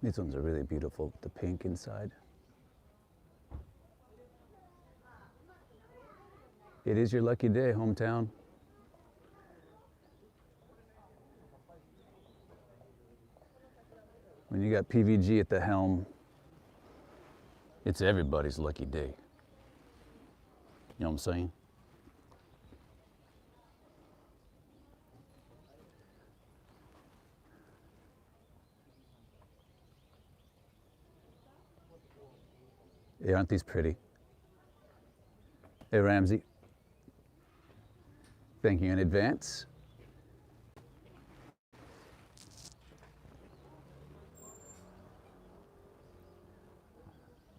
These ones are really beautiful, the pink inside. It is your lucky day, hometown. When you got PVG at the helm, it's everybody's lucky day. You know what I'm saying? Hey, aren't these pretty? Hey, Ramsey. Thank you in advance.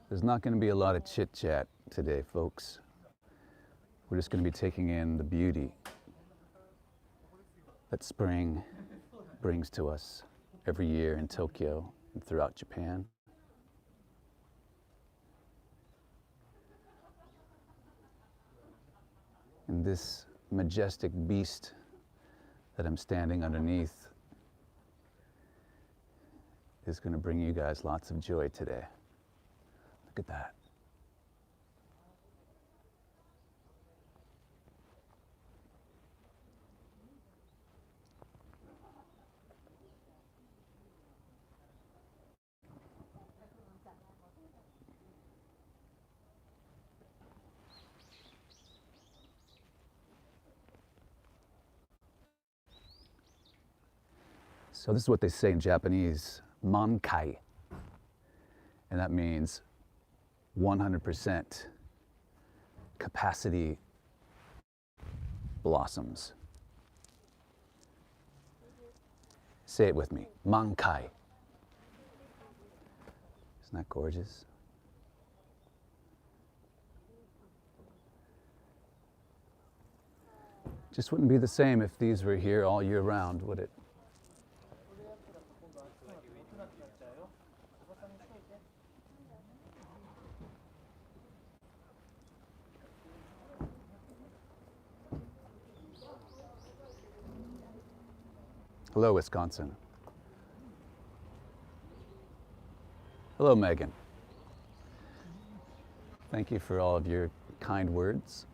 There's not going to be a lot of chit-chat today, folks. We're just going to be taking in the beauty that spring brings to us every year in Tokyo and throughout Japan. And this majestic beast that I'm standing underneath is going to bring you guys lots of joy today. Look at that. So this is what they say in Japanese, mankai. And that means 100% capacity blossoms. Say it with me, mankai. Isn't that gorgeous? Just wouldn't be the same if these were here all year round, would it? Hello, Wisconsin. Hello, Megan. Thank you for all of your kind words.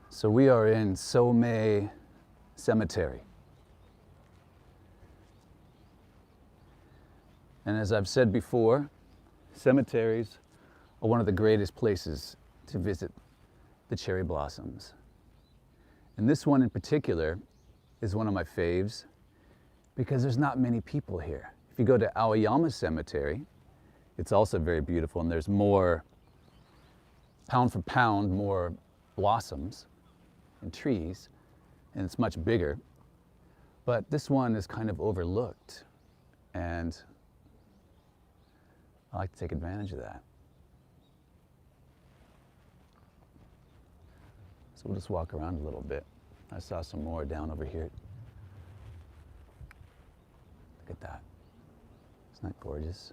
So we are in Somei Cemetery. And as I've said before, cemeteries are one of the greatest places to visit the cherry blossoms. And this one in particular is one of my faves because there's not many people here. If you go to Aoyama Cemetery, it's also very beautiful and there's more, pound for pound, more blossoms and trees, and it's much bigger. But this one is kind of overlooked, and I like to take advantage of that. So we'll just walk around a little bit. I saw some more down over here. Look at that. Isn't that gorgeous?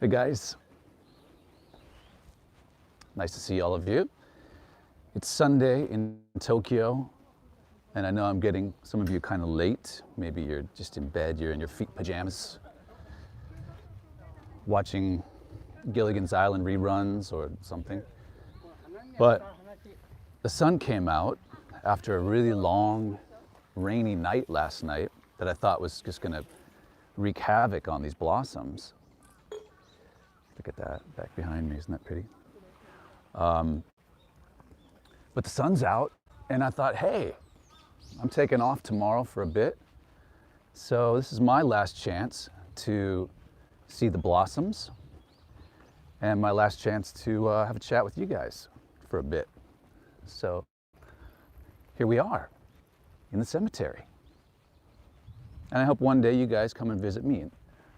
Hey guys, nice to see all of you. It's Sunday in Tokyo, and I know I'm getting some of you kind of late. Maybe you're just in bed, you're in your feet pajamas, watching Gilligan's Island reruns or something. But the sun came out after a really long rainy night last night that I thought was just going to wreak havoc on these blossoms. Look at that back behind me, isn't that pretty? But the sun's out, and I thought, hey, I'm taking off tomorrow for a bit. So this is my last chance to see the blossoms and my last chance to have a chat with you guys for a bit. So here we are in the cemetery. And I hope one day you guys come and visit me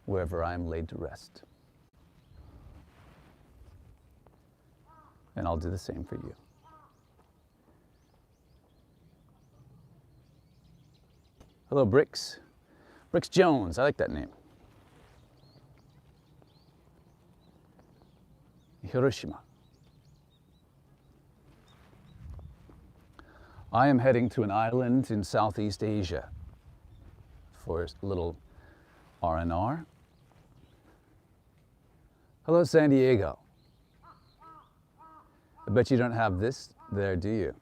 wherever I am laid to rest. And I'll do the same for you. Hello, Bricks. Bricks Jones, I like that name. Hiroshima. I am heading to an island in Southeast Asia for a little R&R. Hello, San Diego. I bet you don't have this there, do you?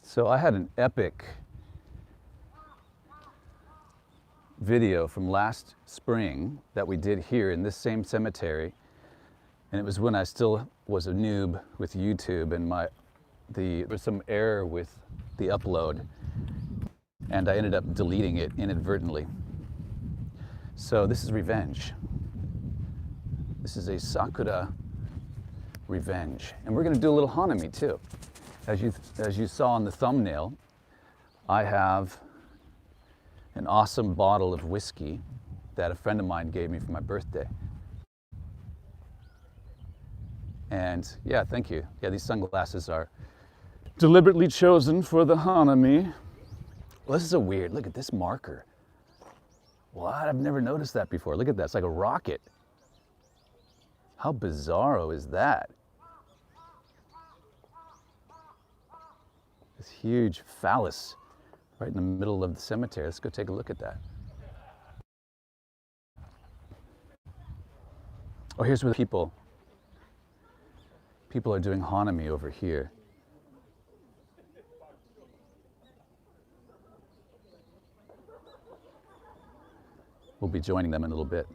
So I had an epic video from last spring that we did here in this same cemetery, and it was when I still was a noob with YouTube, and there was some error with the upload, and I ended up deleting it inadvertently. So this is revenge. This is a Sakura revenge, and we're going to do a little HANAMI too. As you saw in the thumbnail, I have an awesome bottle of whiskey that a friend of mine gave me for my birthday. And yeah, thank you. Yeah, these sunglasses are deliberately chosen for the HANAMI. Well, this is a weird, look at this marker. What? I've never noticed that before. Look at that, it's like a rocket. How bizarro is that? This huge phallus right in the middle of the cemetery. Let's go take a look at that. Oh, here's where people are doing HANAMI over here. We'll be joining them in a little bit.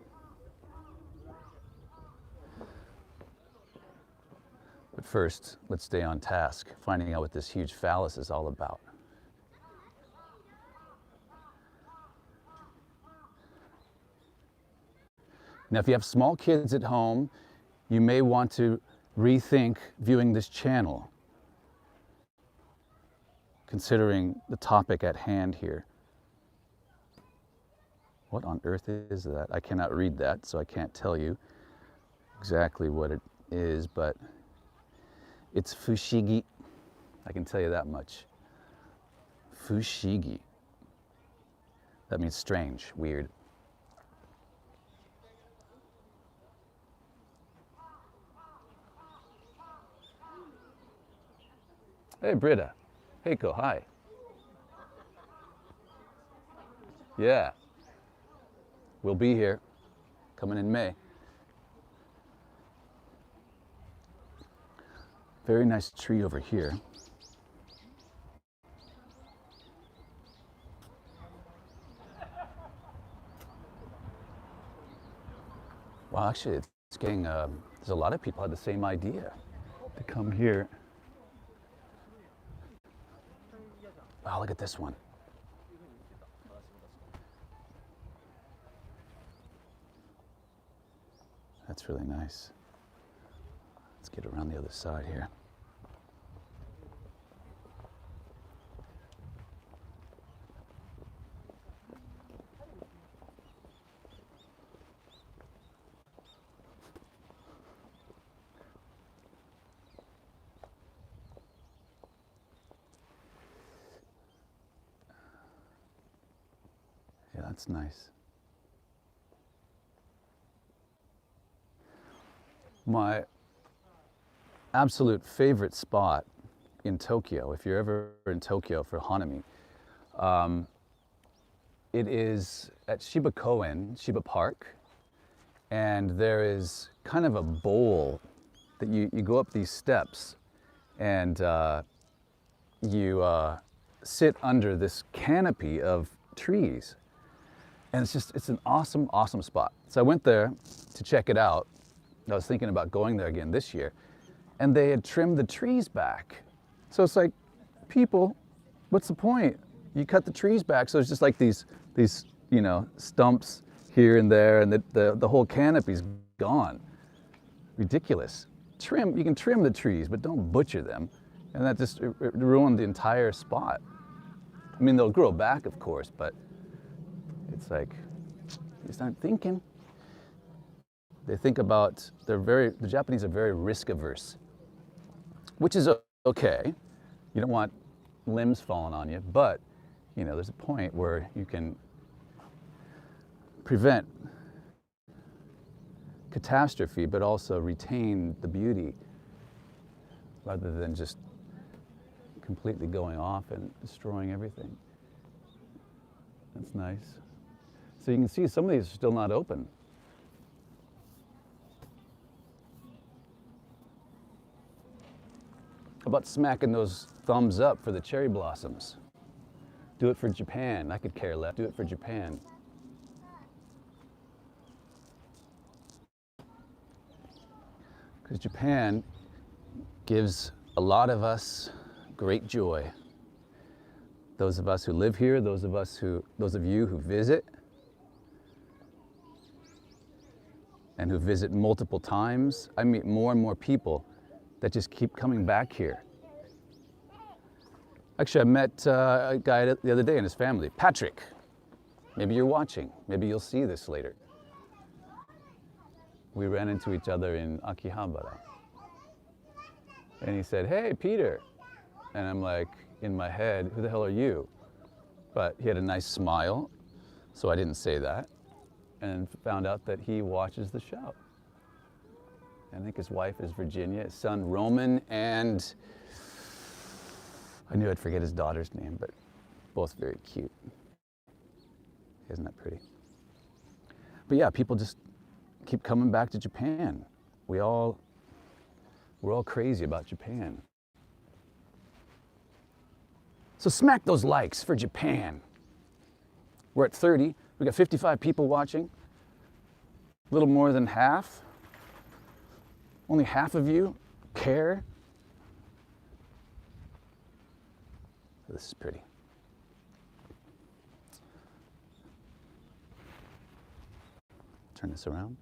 But first, let's stay on task, finding out what this huge phallus is all about. Now, if you have small kids at home, you may want to rethink viewing this channel, considering the topic at hand here. What on earth is that? I cannot read that, so I can't tell you exactly what it is, but it's fushigi. I can tell you that much. Fushigi. That means strange, weird. Hey, Britta. Heiko, hi. Yeah. We'll be here, coming in May. Very nice tree over here. Well, actually, it's getting, there's a lot of people had the same idea to come here. Oh, look at this one. That's really nice. Let's get around the other side here. Yeah, that's nice. My absolute favorite spot in Tokyo, if you're ever in Tokyo for Hanami, it is at Shiba Koen, Shiba Park, and there is kind of a bowl that you go up these steps and you sit under this canopy of trees. And it's an awesome, awesome spot. So I went there to check it out. I was thinking about going there again this year, and they had trimmed the trees back. So it's like, people, what's the point? You cut the trees back, so it's just like these stumps here and there, and the whole canopy's gone. Ridiculous. You can trim the trees, but don't butcher them. And that just it ruined the entire spot. I mean, they'll grow back, of course, but it's like, just aren't thinking. They think about, the Japanese are very risk averse, which is okay. You don't want limbs falling on you, but there's a point where you can prevent catastrophe, but also retain the beauty rather than just completely going off and destroying everything. That's nice. So you can see some of these are still not open. How about smacking those thumbs up for the cherry blossoms? Do it for Japan. I could care less. Do it for Japan. Because Japan gives a lot of us great joy. Those of us who live here, those of you who visit, and who visit multiple times. I meet more and more people that just keep coming back here. Actually, I met a guy the other day and his family, Patrick. Maybe you're watching. Maybe you'll see this later. We ran into each other in Akihabara. And he said, "Hey, Peter." And I'm like, in my head, "Who the hell are you?" But he had a nice smile, so I didn't say that. And found out that he watches the show. I think his wife is Virginia, his son Roman, and I knew I'd forget his daughter's name, but both very cute. Isn't that pretty? But yeah, people just keep coming back to Japan. We're all crazy about Japan. So smack those likes for Japan. We're at 30. We got 55 people watching. A little more than half. Only half of you care. This is pretty. Turn this around.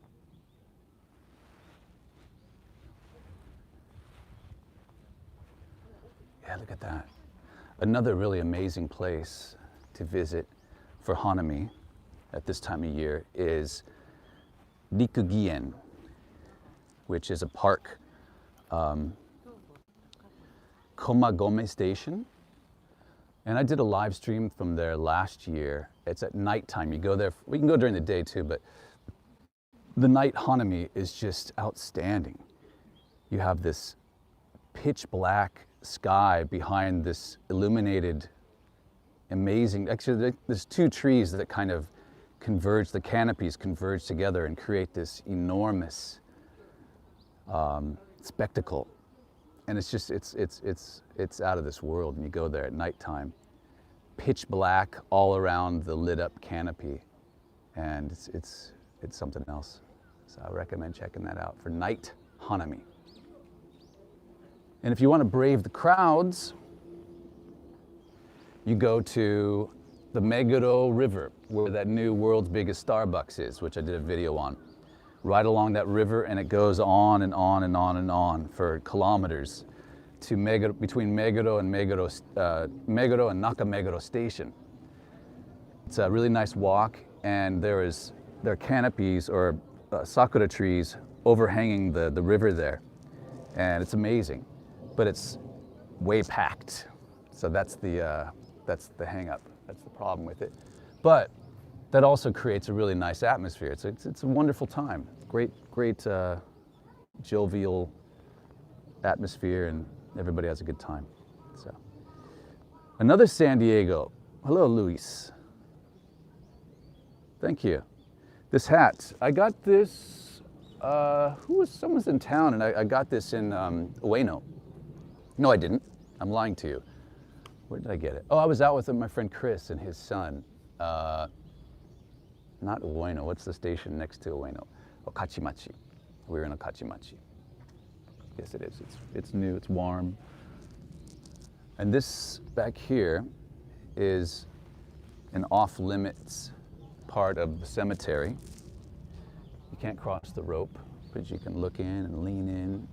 Yeah, look at that. Another really amazing place to visit for Hanami at this time of year is Rikugien, which is a park, Gomm Station. And I did a live stream from there last year. It's at nighttime. You go there, we can go during the day too, but the night Hanami is just outstanding. You have this pitch black sky behind this illuminated, amazing, actually there's two trees that kind of converge, the canopies converge together and create this enormous spectacle. And it's just, it's out of this world. And you go there at nighttime, pitch black all around the lit up canopy. And it's something else. So I recommend checking that out for night Hanami. And if you want to brave the crowds, you go to the Meguro River, where that new world's biggest Starbucks is, which I did a video on. Right along that river, and it goes on and on and on and on for kilometers to between Meguro and Nakameguro Station. It's a really nice walk, and there are canopies or sakura trees overhanging the river there, and it's amazing, but it's way packed. So that's the hang up. That's the problem with it. But that also creates a really nice atmosphere. It's a wonderful time. Great jovial atmosphere, and everybody has a good time. So, another San Diego. Hello, Luis. Thank you. This hat, I got this, someone's in town, and I got this in Ueno. No, I didn't. I'm lying to you. Where did I get it? Oh, I was out with my friend Chris and his son. Not Ueno, what's the station next to Ueno? Okachimachi. We were in Okachimachi. Yes, it is. It's new, it's warm. And this back here is an off-limits part of the cemetery. You can't cross the rope, but you can look in and lean in.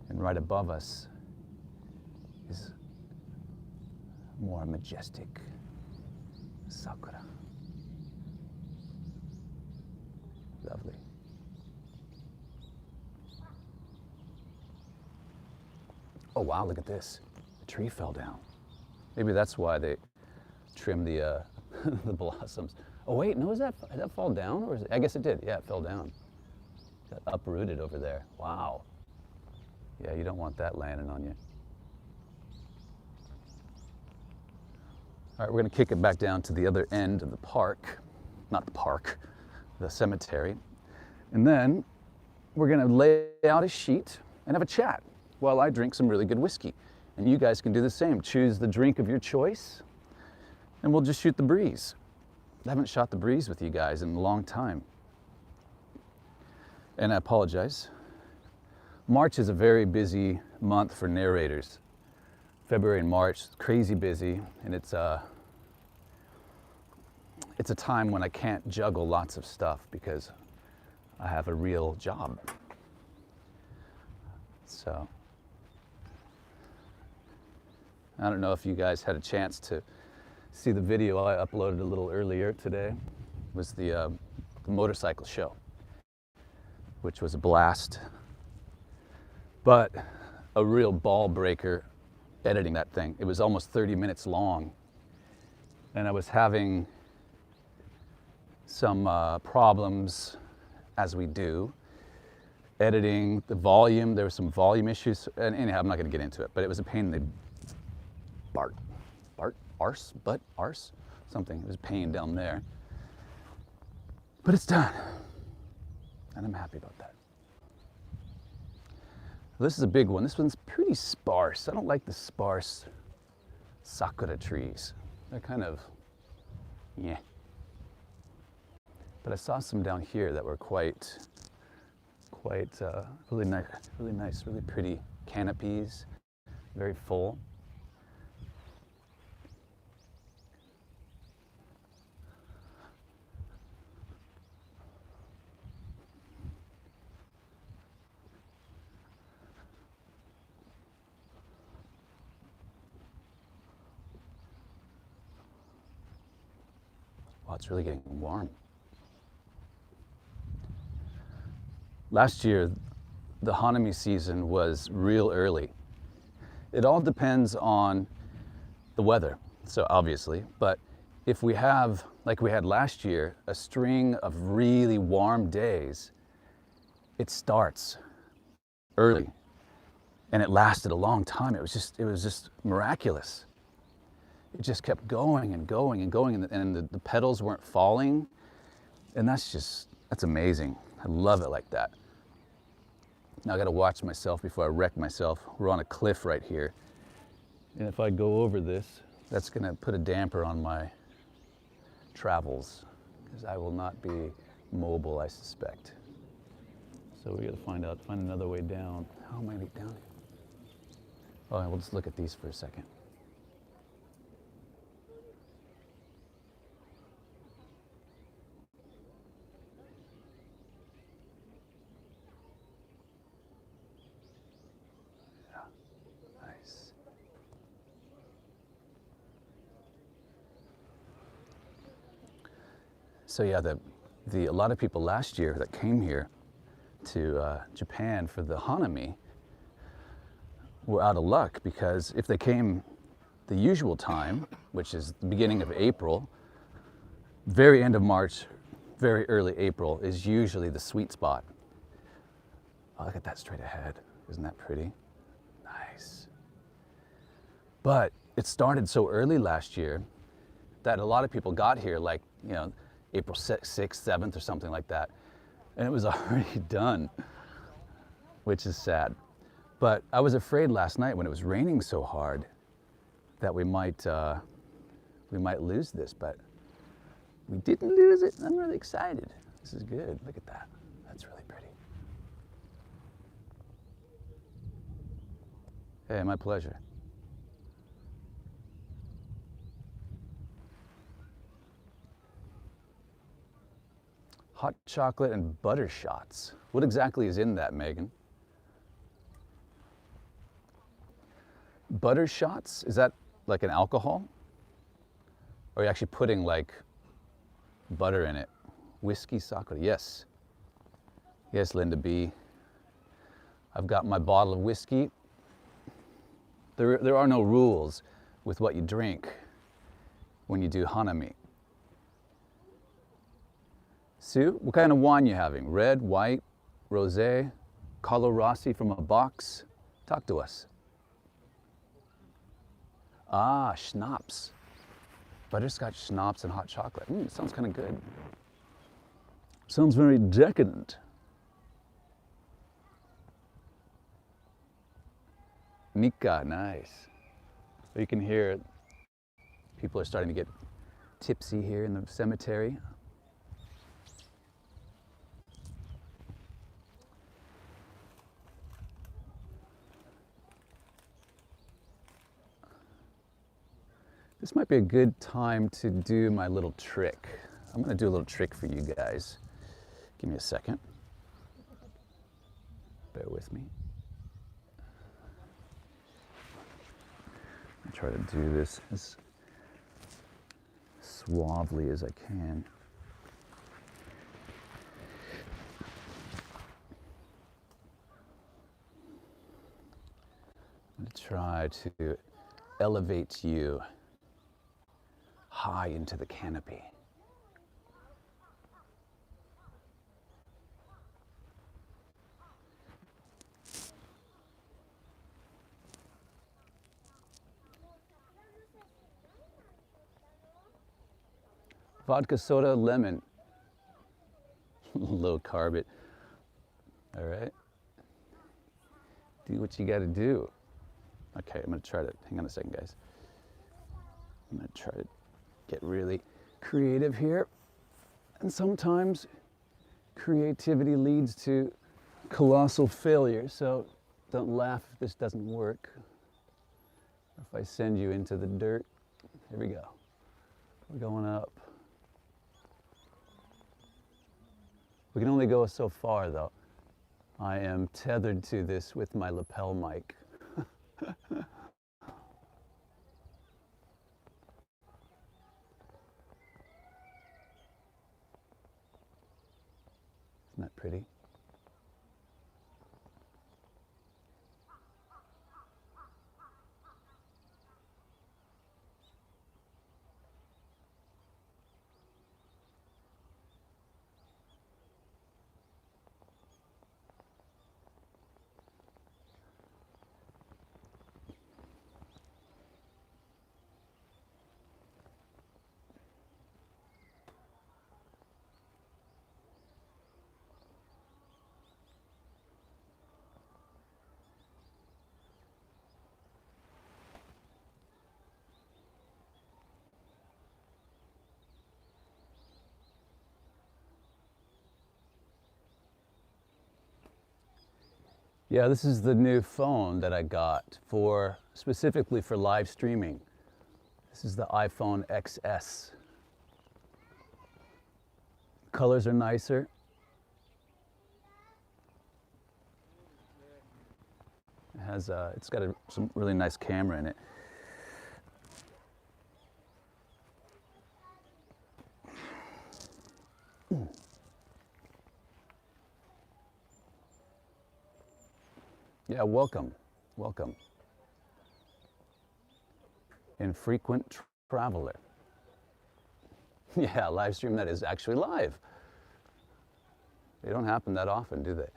And right above us is more majestic Sakura. Lovely. Oh wow, look at this. The tree fell down. Maybe that's why they trimmed the the blossoms. Oh wait, no, did that fall down? Or I guess it did. Yeah, it fell down. Got uprooted over there. Wow. Yeah, you don't want that landing on you. All right, we're gonna kick it back down to the other end of the park. Not the park, the cemetery. And then we're gonna lay out a sheet and have a chat while I drink some really good whiskey. And you guys can do the same. Choose the drink of your choice, and we'll just shoot the breeze. I haven't shot the breeze with you guys in a long time. And I apologize. March is a very busy month for narrators. February and March, crazy busy, and it's a time when I can't juggle lots of stuff because I have a real job. So, I don't know if you guys had a chance to see the video I uploaded a little earlier today. It was the motorcycle show, which was a blast, but a real ball breaker editing that thing. It was almost 30 minutes long, and I was having some problems, as we do, editing the volume. There were some volume issues, and anyhow, I'm not going to get into it, but it was a pain in the arse, something. It was a pain down there. But it's done, and I'm happy about that. This is a big one. This one's pretty sparse. I don't like the sparse sakura trees. They're kind of, yeah. But I saw some down here that were quite really nice, really pretty canopies, very full. Wow, it's really getting warm. Last year, the HANAMI season was real early. It all depends on the weather, so obviously, but if we have, like we had last year, a string of really warm days, it starts early, and it lasted a long time. It was just miraculous. It just kept going and going and going, and the petals weren't falling, and that's amazing. I love it like that. Now I gotta watch myself before I wreck myself. We're on a cliff right here, and if I go over this, that's gonna put a damper on my travels, because I will not be mobile, I suspect. So we gotta find another way down. How am I gonna get down here? Oh, we'll just look at these for a second. So yeah, a lot of people last year that came here to Japan for the HANAMI were out of luck, because if they came the usual time, which is the beginning of April, very end of March, very early April is usually the sweet spot. Oh, look at that straight ahead. Isn't that pretty? Nice. But it started so early last year that a lot of people got here like, you know, April 6th, 7th or something like that. And it was already done, which is sad. But I was afraid last night when it was raining so hard that we might lose this, but we didn't lose it. I'm really excited. This is good. Look at that. That's really pretty. Hey, my pleasure. Hot chocolate and butter shots. What exactly is in that, Megan? Butter shots? Is that like an alcohol? Or are you actually putting like butter in it? Whiskey Sakura, yes. Yes, Linda B. I've got my bottle of whiskey. There are no rules with what you drink when you do HANAMI. Sue, what kind of wine you having? Red, white, rosé, Carlo Rossi from a box? Talk to us. Ah, schnapps. Butterscotch schnapps and hot chocolate. Sounds kind of good. Sounds very decadent. Nika, nice. You can hear people are starting to get tipsy here in the cemetery. This might be a good time to do my little trick. I'm going to do a little trick for you guys. Give me a second. Bear with me. I'll try to do this as suavely as I can. I'm going to try to elevate you high into the canopy. Vodka soda, lemon. Low carb it. All right. Do what you got to do. Okay, I'm going to try to, hang on a second, guys. I'm going to try to get really creative here. And sometimes creativity leads to colossal failure. So don't laugh if this doesn't work. Or if I send you into the dirt. Here we go. We're going up. We can only go so far though. I am tethered to this with my lapel mic. Isn't that pretty? Yeah, this is the new phone that I got for specifically for live streaming. This is the iPhone XS. Colors are nicer. It has it's got some really nice camera in it. Yeah, welcome, welcome. Infrequent traveler. Yeah, live stream that is actually live. They don't happen that often, do they?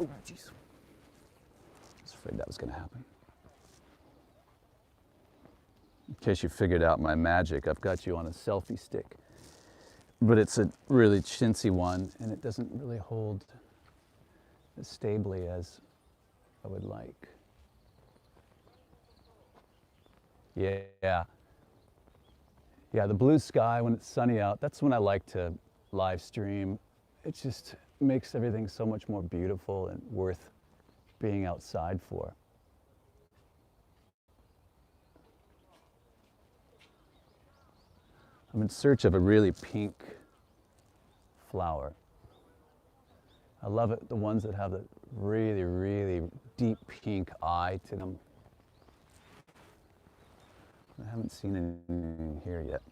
Oh, jeez. I was afraid that was going to happen. In case you figured out my magic, I've got you on a selfie stick. But it's a really chintzy one, and it doesn't really hold as stably as I would like. Yeah. Yeah, the blue sky when it's sunny out, that's when I like to live stream. It just makes everything so much more beautiful and worth being outside for. I'm in search of a really pink flower. I love it, the ones that have the really, really deep pink eye to them. I haven't seen anything here yet.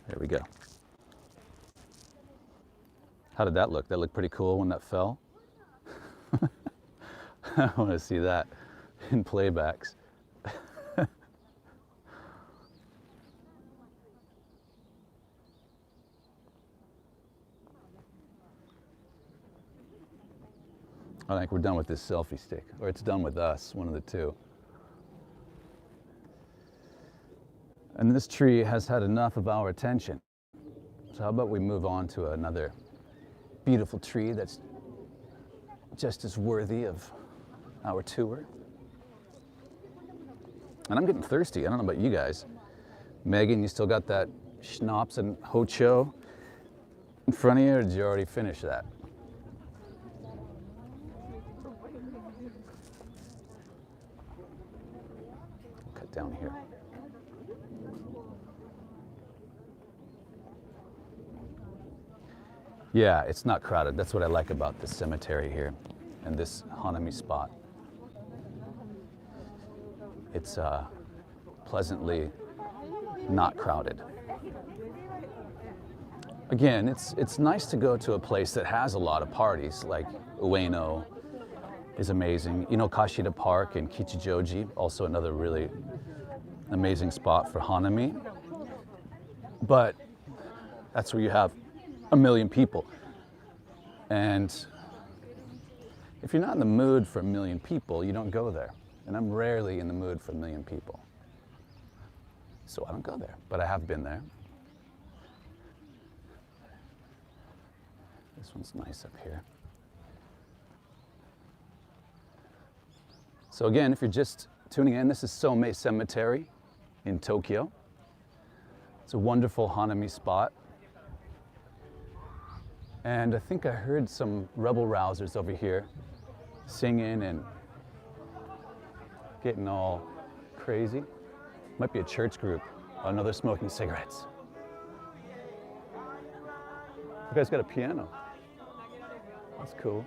There we go. How did that look? That looked pretty cool when that fell. I want to see that in playbacks. I think we're done with this selfie stick, or it's done with us, one of the two. And this tree has had enough of our attention. So how about we move on to another beautiful tree that's just as worthy of our tour. And I'm getting thirsty. I don't know about you guys. Megan, you still got that schnapps and hocho in front of you, or did you already finish that? Cut down here. Yeah, it's not crowded. That's what I like about this cemetery here and this HANAMI spot. It's pleasantly not crowded. Again, it's nice to go to a place that has a lot of parties, like Ueno is amazing. Kashida Park in Kichijoji, also another really amazing spot for HANAMI. But that's where you have 1 million people. And if you're not in the mood for 1 million people, you don't go there. And I'm rarely in the mood for 1 million people. So I don't go there, but I have been there. This one's nice up here. So again, if you're just tuning in, this is Somei Cemetery in Tokyo. It's a wonderful HANAMI spot. And I think I heard some rebel rousers over here singing and getting all crazy. Might be a church group. Oh, no, they're smoking cigarettes. You guys got a piano. That's cool.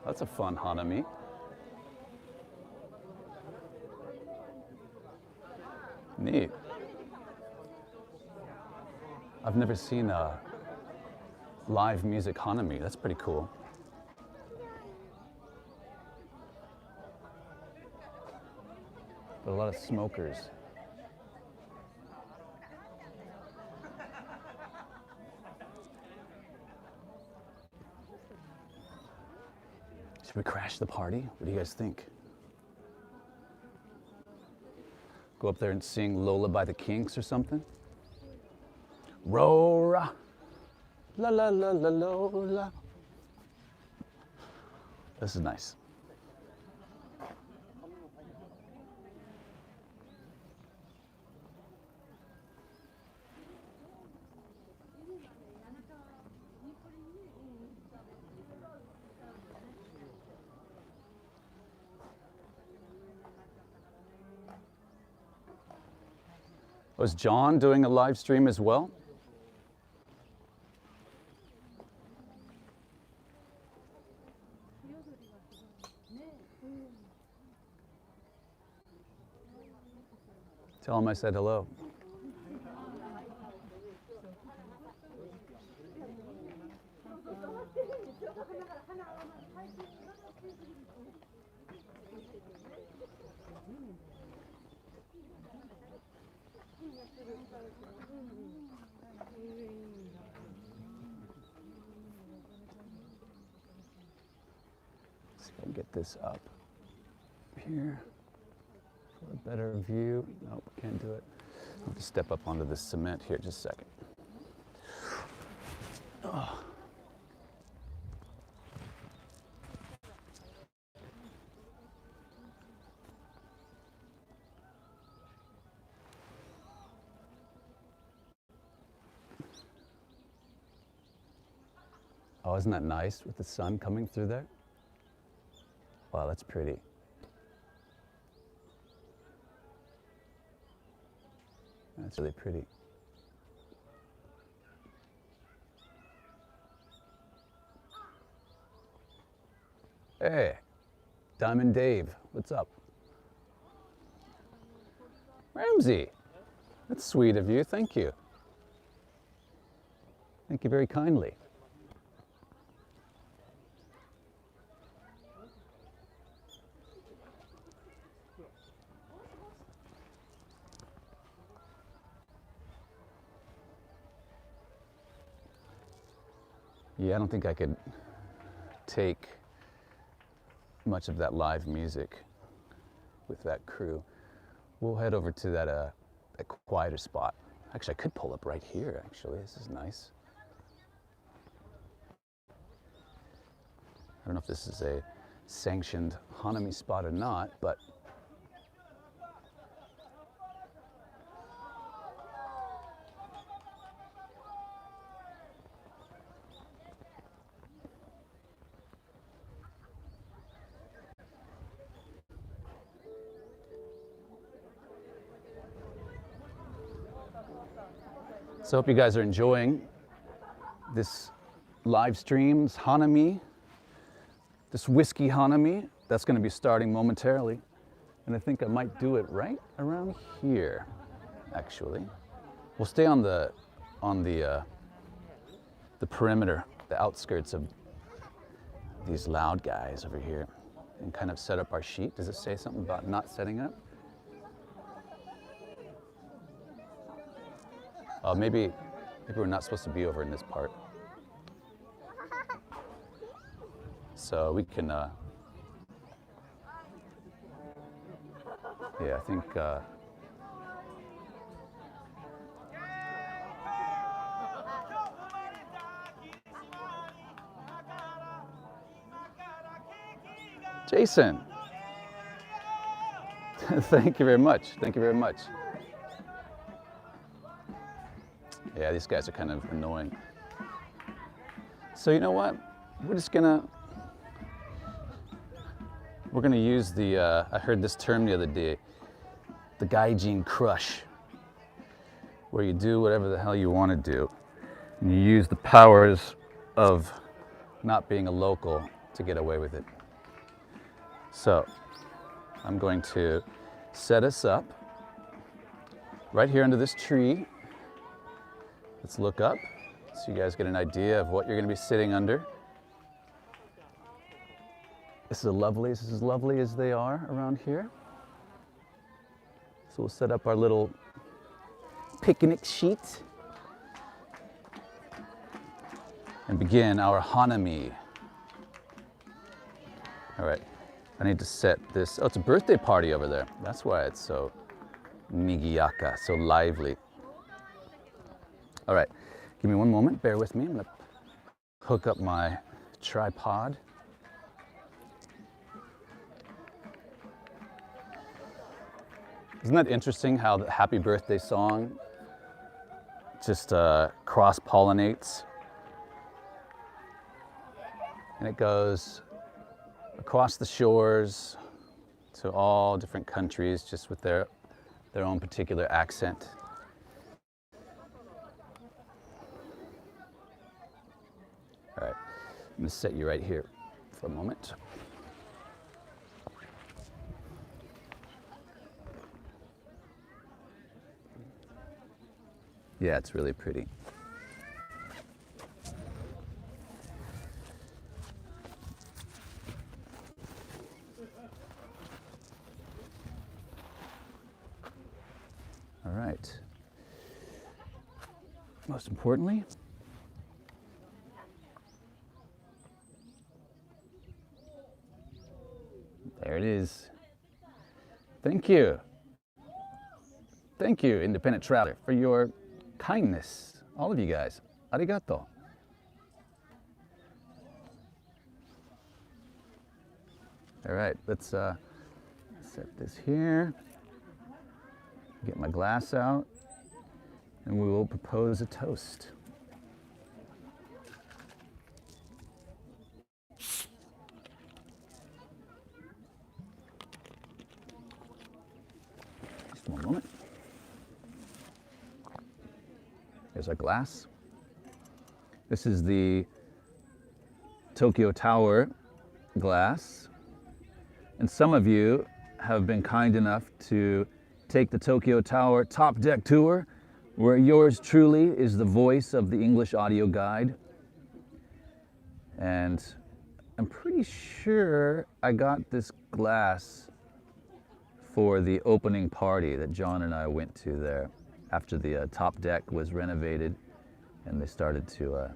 That's a fun HANAMI. Neat. I've never seen a live music HANAMI. That's pretty cool. But a lot of smokers. Should we crash the party? What do you guys think? Go up there and sing Lola by the Kinks or something? Rora, la la la la Lola. This is nice. Was John doing a live stream as well? Tell him I said hello. See if I can get this up here for a better view. Nope, can't do it. I'll have to step up onto this cement here just a second. Oh. Oh, isn't that nice with the sun coming through there? Wow, that's pretty. That's really pretty. Hey, Diamond Dave, what's up? Ramsey, that's sweet of you, thank you. Thank you very kindly. Yeah, I don't think I could take much of that live music with that crew. We'll head over to that quieter spot. Actually, I could pull up right here, actually. This is nice. I don't know if this is a sanctioned HANAMI spot or not, but so I hope you guys are enjoying this live stream's HANAMI, this whiskey HANAMI. That's going to be starting momentarily. And I think I might do it right around here, actually. We'll stay on the perimeter, the outskirts of these loud guys over here and kind of set up our sheet. Does it say something about not setting up? Maybe we're not supposed to be over in this part. So we can, yeah, I think, Jason, thank you very much. Thank you very much. Yeah, these guys are kind of annoying. So you know what? We're gonna use the, I heard this term the other day, the gaijin crush, where you do whatever the hell you want to do. And you use the powers of not being a local to get away with it. So I'm going to set us up right here under this tree. Let's look up so you guys get an idea of what you're going to be sitting under. This is as lovely as they are around here. So we'll set up our little picnic sheet and begin our HANAMI. All right, I need to set this. Oh, it's a birthday party over there. That's why it's so nigiyaka, so lively. All right, give me one moment, bear with me. I'm gonna hook up my tripod. Isn't that interesting how the happy birthday song just cross-pollinates? And it goes across the shores to all different countries just with their own particular accent All right, I'm gonna set you right here for a moment. Yeah, it's really pretty. All right. Most importantly, there it is. Thank you. Thank you, independent traveler, for your kindness. All of you guys. Arigato. All right, let's set this here. Get my glass out, and we will propose a toast. Just one moment. There's our glass. This is the Tokyo Tower glass. And some of you have been kind enough to take the Tokyo Tower Top Deck Tour, where yours truly is the voice of the English audio guide. And I'm pretty sure I got this glass for the opening party that John and I went to there after the top deck was renovated and they started to,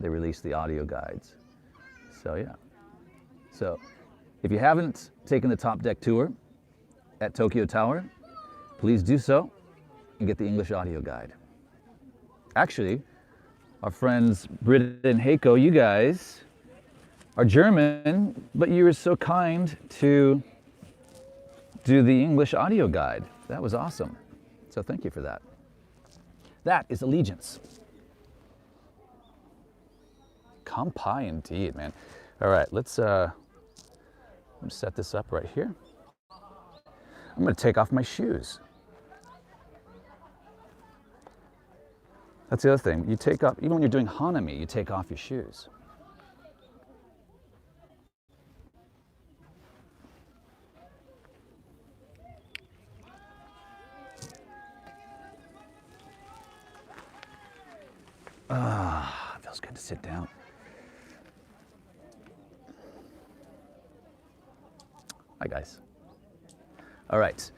they released the audio guides. So yeah. So if you haven't taken the Top Deck Tour at Tokyo Tower, please do so and get the English audio guide. Actually, our friends Britta and Heiko, you guys are German, but you were so kind to do the English audio guide. That was awesome. So thank you for that. That is allegiance. Kampai indeed, man. All right, let's set this up right here. I'm gonna take off my shoes. That's the other thing. You take off, even when you're doing Hanami, you take off your shoes. Ah, feels good to sit down. Hi, guys. All right,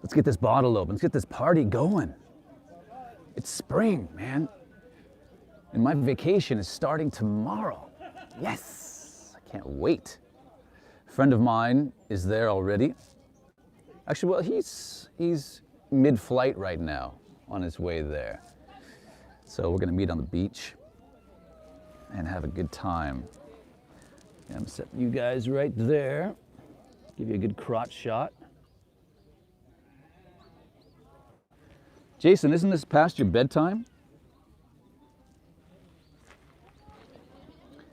let's get this bottle open. Let's get this party going. It's spring, man. And my vacation is starting tomorrow. Yes, I can't wait. A friend of mine is there already. Actually, well, he's mid-flight right now on his way there. So we're gonna meet on the beach and have a good time. And I'm setting you guys right there. Give you a good crotch shot. Jason, isn't this past your bedtime?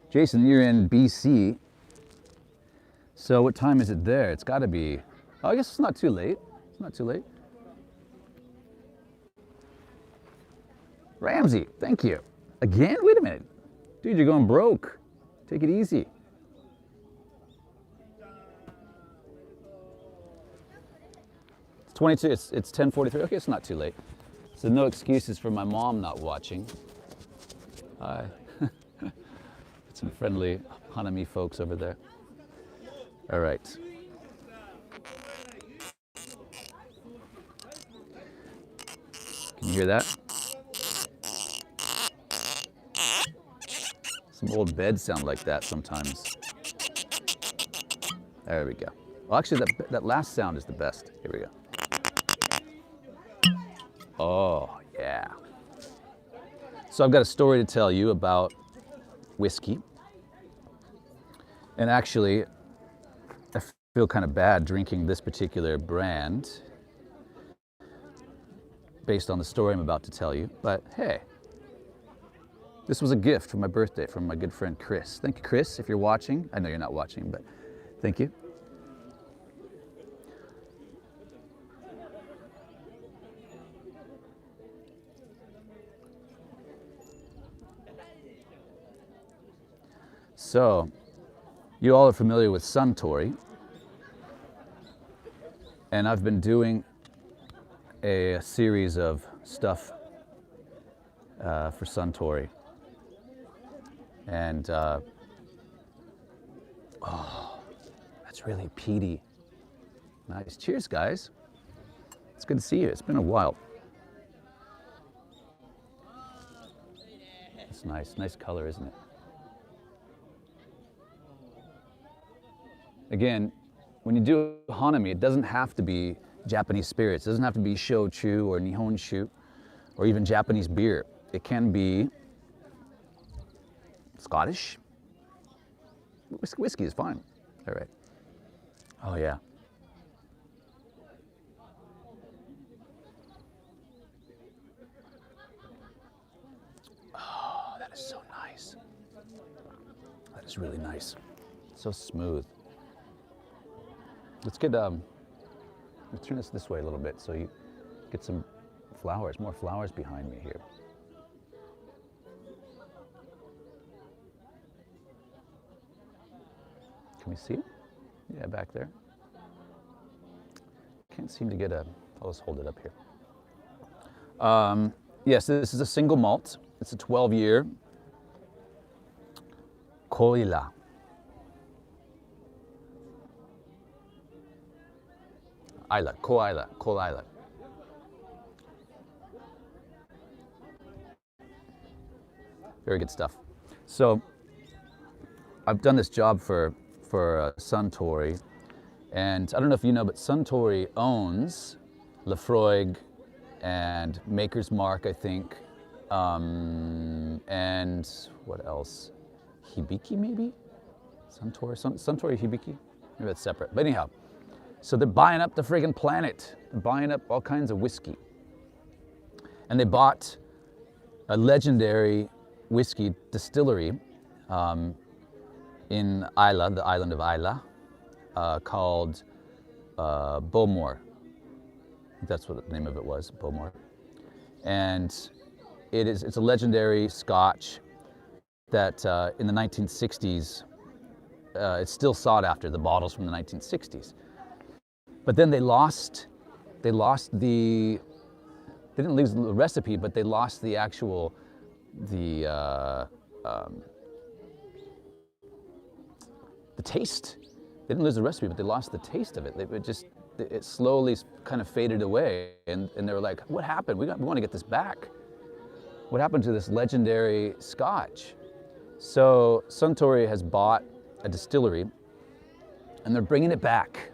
Jason, you're in BC. So what time is it there? It's gotta be, oh, I guess it's not too late. It's not too late. Ramsey, thank you. Again? Wait a minute. Dude, you're going broke. Take it easy. It's 22, it's 10:43. Okay, it's not too late. So no excuses for my mom not watching. Hi. Some friendly Hanami folks over there. All right. Can you hear that? Some old beds sound like that sometimes. There we go. Well, actually, that last sound is the best. Here we go. Oh, yeah. So I've got a story to tell you about whiskey. And actually, I feel kind of bad drinking this particular brand based on the story I'm about to tell you. But hey, this was a gift for my birthday from my good friend Chris. Thank you, Chris, if you're watching. I know you're not watching, but thank you. So, you all are familiar with Suntory, and I've been doing a series of stuff for Suntory. And, oh, that's really peaty. Nice. Cheers, guys. It's good to see you. It's been a while. It's nice. Nice color, isn't it? Again, when you do HANAMI, it doesn't have to be Japanese spirits. It doesn't have to be shochu or nihonshu or even Japanese beer. It can be Scottish. Whiskey is fine. All right. Oh, yeah. Oh, that is so nice. That is really nice. So smooth. Let's turn this way a little bit so you get some flowers, more flowers behind me here. Can we see it? Yeah, back there. Can't seem to get I'll just hold it up here. Yes, this is a single malt. It's a 12-year Koila. Koila. Very good stuff. So I've done this job for Suntory, and I don't know if you know, but Suntory owns Lefroy and Maker's Mark, I think, and what else? Hibiki, maybe? Suntory Hibiki? Maybe that's separate. But anyhow, so they're buying up the friggin' planet. They're buying up all kinds of whiskey. And they bought a legendary whiskey distillery in Isla, the island of Isla, called Bowmore. That's what the name of it was, Bowmore. And it's a legendary Scotch that in the 1960s, it's still sought after, the bottles from the 1960s. But then they didn't lose the recipe, but they lost the actual, the taste. They didn't lose the recipe, but they lost the taste of it. It slowly kind of faded away, and they were like, what happened? We want to get this back. What happened to this legendary Scotch? So Suntory has bought a distillery, and they're bringing it back.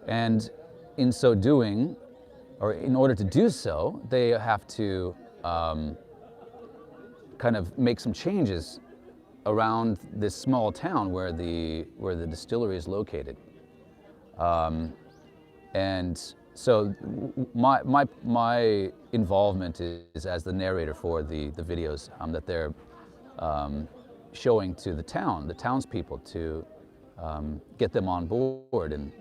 And in so doing, or in order to do so, they have to kind of make some changes around this small town where the distillery is located. And so my involvement is as the narrator for the videos that they're showing to the townspeople to get them on board. And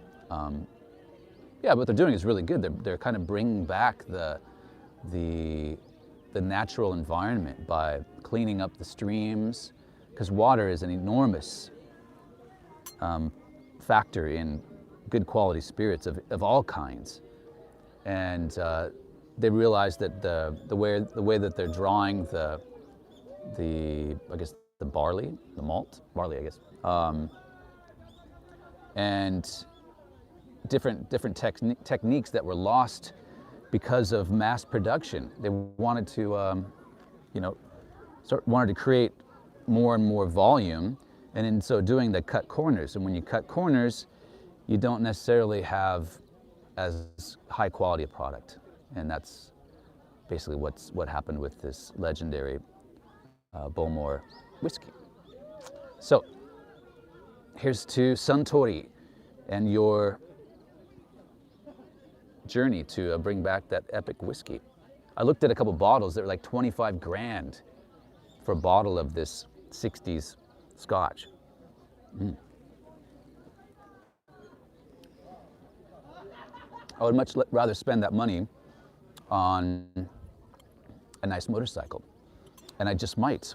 yeah, what they're doing is really good. They're kind of bringing back the natural environment by cleaning up the streams, because water is an enormous factor in good quality spirits of all kinds. And they realize that the way that they're drawing the barley, the malt, barley, I guess, and different techniques that were lost because of mass production. They wanted to, wanted to create more and more volume, and in so doing, they cut corners. And when you cut corners, you don't necessarily have as high quality a product. And that's basically what happened with this legendary Bowmore whiskey. So here's to Suntory and your journey to bring back that epic whiskey. I looked at a couple bottles that were like 25 grand for a bottle of this 60s Scotch. I would much rather spend that money on a nice motorcycle. And I just might.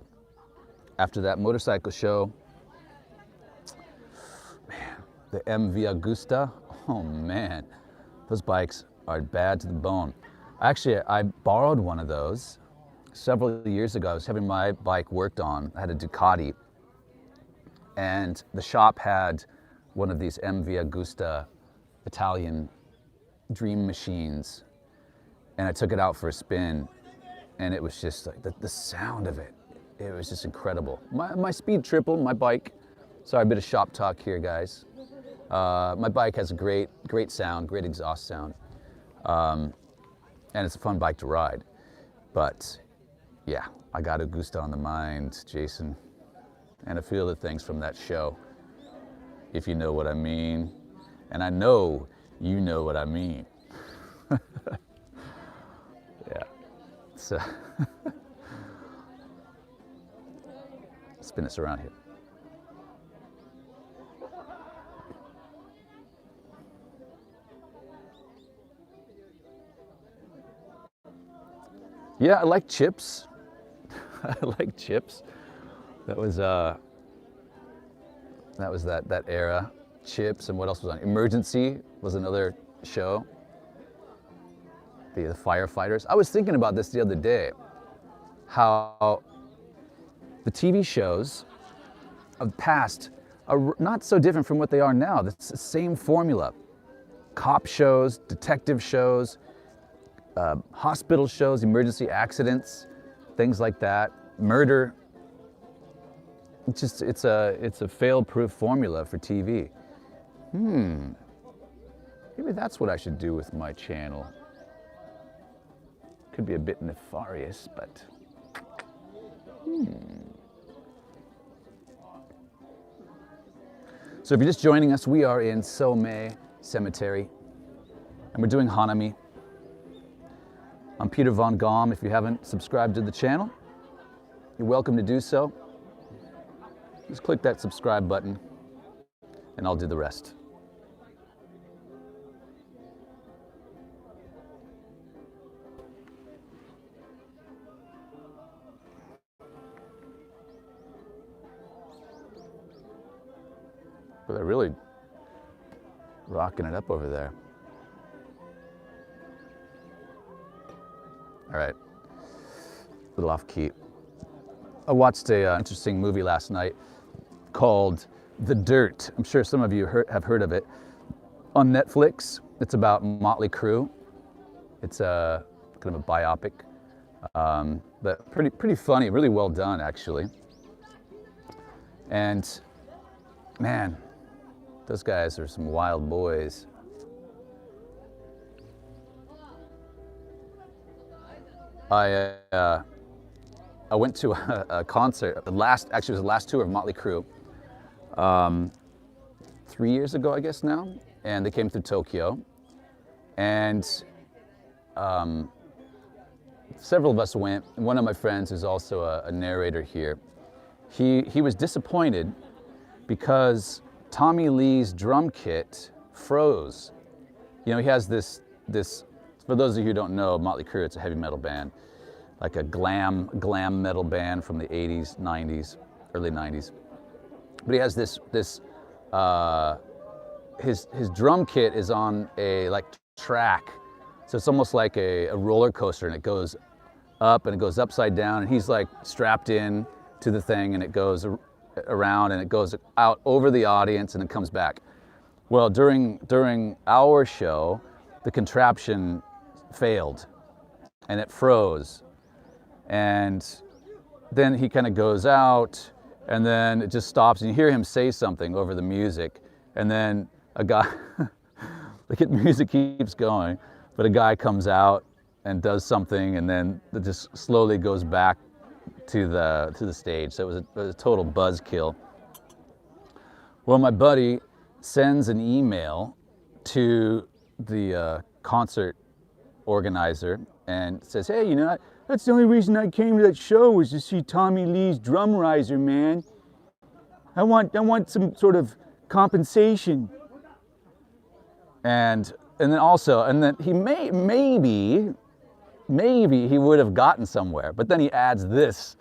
After that motorcycle show the MV Agusta. Oh man, those bikes are bad to the bone. Actually, I borrowed one of those several years ago. I was having my bike worked on. I had a Ducati, and the shop had one of these MV Agusta Italian dream machines, and I took it out for a spin, and it was just like the sound of it. It was just incredible. My speed tripled, my bike. Sorry, a bit of shop talk here, guys. My bike has a great sound, great exhaust sound. And it's a fun bike to ride. But yeah, I got Augusta on the mind, Jason. And a few other things from that show, if you know what I mean. And I know you know what I mean. Yeah, so spin us around here. Yeah, I like chips. I like chips. That was that era. Chips, and what else was on? Emergency was another show. The firefighters. I was thinking about this the other day, how the TV shows of the past are not so different from what they are now. It's the same formula. Cop shows, detective shows, hospital shows, emergency accidents, things like that, murder. It's a fail-proof formula for TV. Maybe that's what I should do with my channel. Could be a bit nefarious, but So if you're just joining us, we are in Somei Cemetery, and we're doing Hanami. I'm Peter von Gomm. If you haven't subscribed to the channel, you're welcome to do so. Just click that subscribe button, and I'll do the rest. But they're really rocking it up over there. All right, a little off key. I watched a interesting movie last night called The Dirt. I'm sure some of you have heard of it. On Netflix, it's about Motley Crue. It's a kind of a biopic, but pretty funny, really well done actually. And man, those guys are some wild boys. I went to a concert, it was the last tour of Motley Crue, 3 years ago, I guess now, and they came through Tokyo, and several of us went. And one of my friends, who's also a narrator here, he was disappointed because Tommy Lee's drum kit froze. You know, he has this, for those of you who don't know, Motley Crue, it's a heavy metal band, like a glam metal band from the 80s, 90s, early 90s. But he has his drum kit is on a track. So it's almost like a roller coaster, and it goes up and it goes upside down, and he's like strapped in to the thing, and it goes around and it goes out over the audience and it comes back. Well, during our show, the contraption failed and it froze. And then he kind of goes out, and then it just stops, and you hear him say something over the music, and then a guy, the music keeps going, but a guy comes out and does something, and then it just slowly goes back to the stage. So it was a total buzzkill. Well, my buddy sends an email to the concert organizer and says, "Hey, you know, that's the only reason I came to that show was to see Tommy Lee's drum riser, man. I want some sort of compensation." And then he maybe he would have gotten somewhere, but then he adds this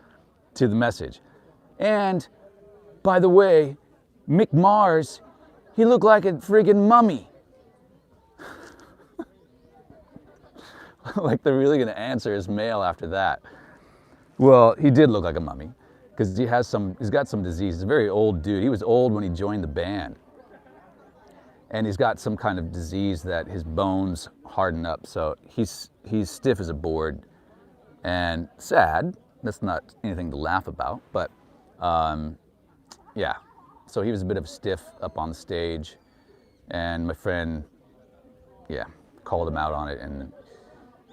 to the message. "And by the way, Mick Mars, He looked like a freaking mummy. Like they're really gonna answer his mail after that. Well, he did look like a mummy because he's got some disease. He's a very old dude. He was old when he joined the band. And he's got some kind of disease that his bones harden up. So he's stiff as a board and sad. That's not anything to laugh about, but yeah. So he was a bit of a stiff up on the stage, and my friend, yeah, called him out on it. And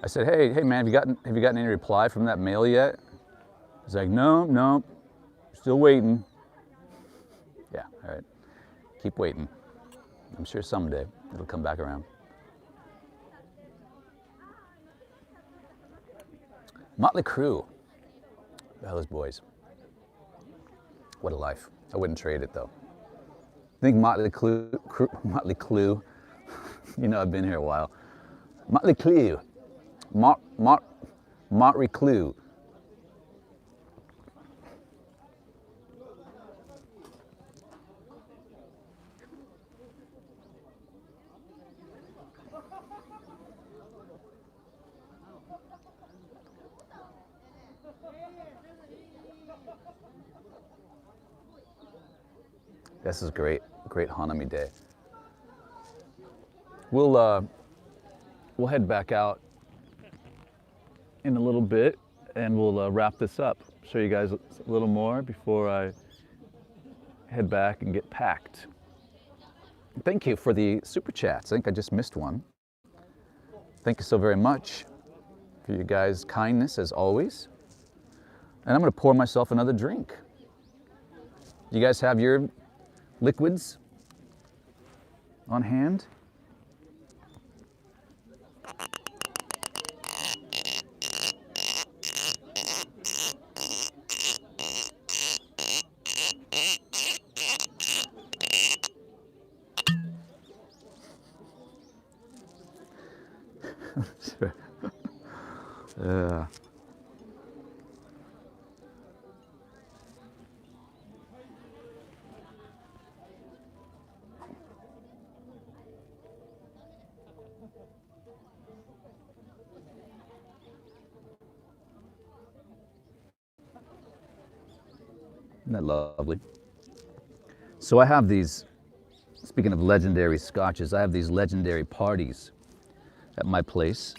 I said, hey man, have you gotten any reply from that mail yet? He's like, no, still waiting. Yeah, all right, keep waiting. I'm sure someday it'll come back around. Motley Crue. Those boys. What a life. I wouldn't trade it though. I think Motley Crue. You know, I've been here a while. Motley Crue. Motley Crue. This is great HANAMI day. We'll head back out in a little bit and we'll wrap this up. Show you guys a little more before I head back and get packed. Thank you for the super chats. I think I just missed one. Thank you so very much for your guys' kindness as always. And I'm gonna pour myself another drink. You guys have your liquids on hand? Yeah. Isn't that lovely? So I have these, speaking of legendary scotches, I have these legendary parties at my place.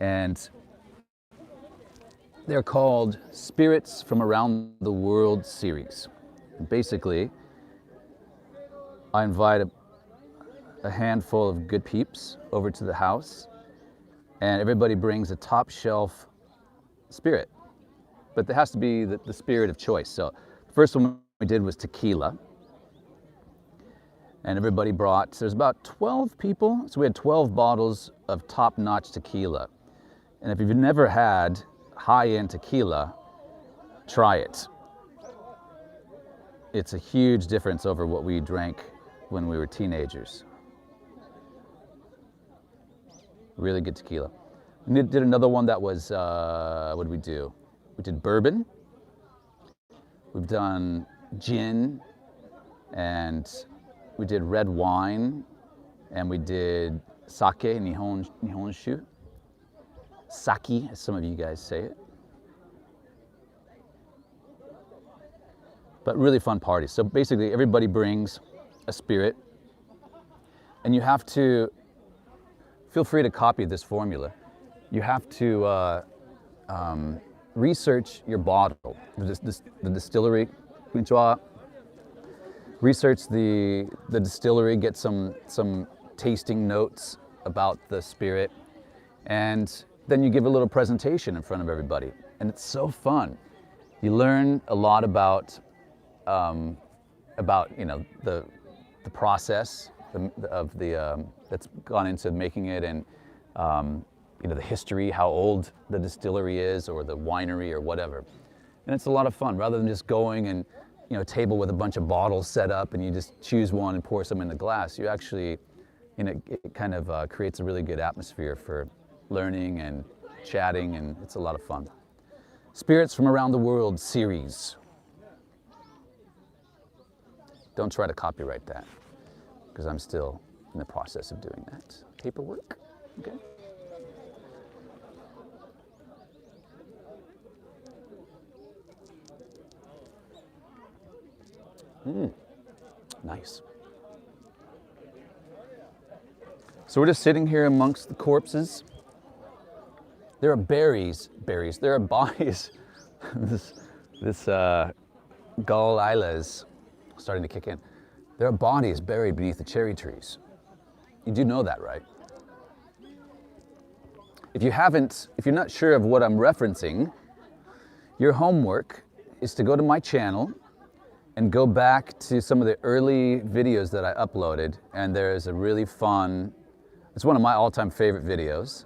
And they're called Spirits from Around the World series. And basically, I invite a handful of good peeps over to the house, and everybody brings a top shelf spirit. But there has to be the spirit of choice. So the first one we did was tequila. And everybody brought, there's about 12 people, so we had 12 bottles of top-notch tequila. And if you've never had high-end tequila, try it. It's a huge difference over what we drank when we were teenagers. Really good tequila. We did another one that was, what did we do? We did bourbon. We've done gin, and we did red wine, and we did sake, nihonshu. Sake, as some of you guys say it. But really fun party. So basically everybody brings a spirit, and you have to, feel free to copy this formula. You have to research your bottle, the distillery, research the distillery, get some tasting notes about the spirit, and then you give a little presentation in front of everybody, and it's so fun. You learn a lot about you know, the process that's gone into making it, and you know, the history, how old the distillery is, or the winery, or whatever. And it's a lot of fun, rather than just going and, you know, a table with a bunch of bottles set up and you just choose one and pour some in the glass. You actually, you know, it kind of creates a really good atmosphere for learning and chatting, and it's a lot of fun. Spirits from Around the World series. Don't try to copyright that. because I'm still in the process of doing that paperwork. Okay. Nice. So we're just sitting here amongst the corpses. There are berries, there are bodies. this Gall Isla is starting to kick in. There are bodies buried beneath the cherry trees. You do know that, right? If you're not sure of what I'm referencing, your homework is to go to my channel and go back to some of the early videos that I uploaded, and there is a really fun, it's one of my all-time favorite videos.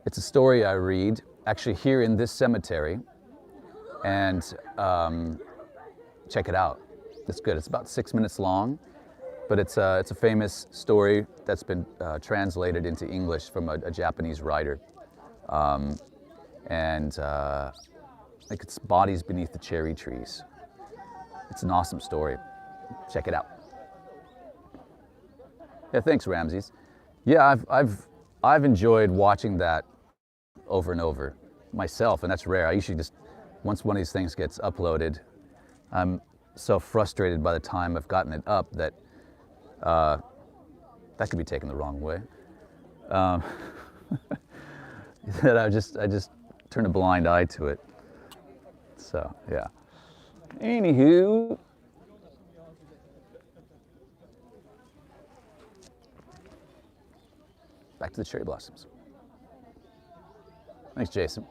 It's a story I read, actually here in this cemetery, and check it out. It's good. It's about 6 minutes long, but it's a famous story that's been translated into English from a Japanese writer. I think it's Bodies Beneath the Cherry Trees. It's an awesome story. Check it out. Yeah, thanks, Ramses. Yeah, I've enjoyed watching that over and over myself, and that's rare. I usually just, once one of these things gets uploaded, I'm so frustrated by the time I've gotten it up that that could be taken the wrong way. That I just turn a blind eye to it. So yeah. Anywho, back to the cherry blossoms. Thanks, Jason.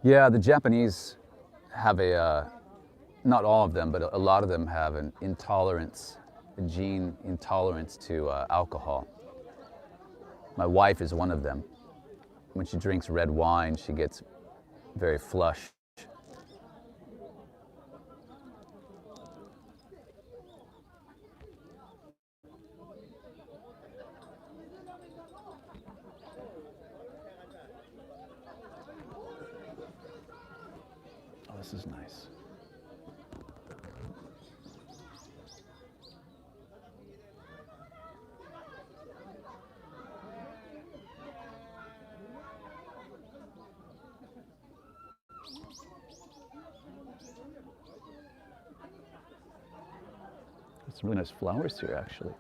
Yeah, the Japanese have not all of them, but a lot of them have an intolerance, a gene intolerance to alcohol. My wife is one of them. When she drinks red wine, she gets very flush. Oh, this is nice. Some really nice flowers here, actually.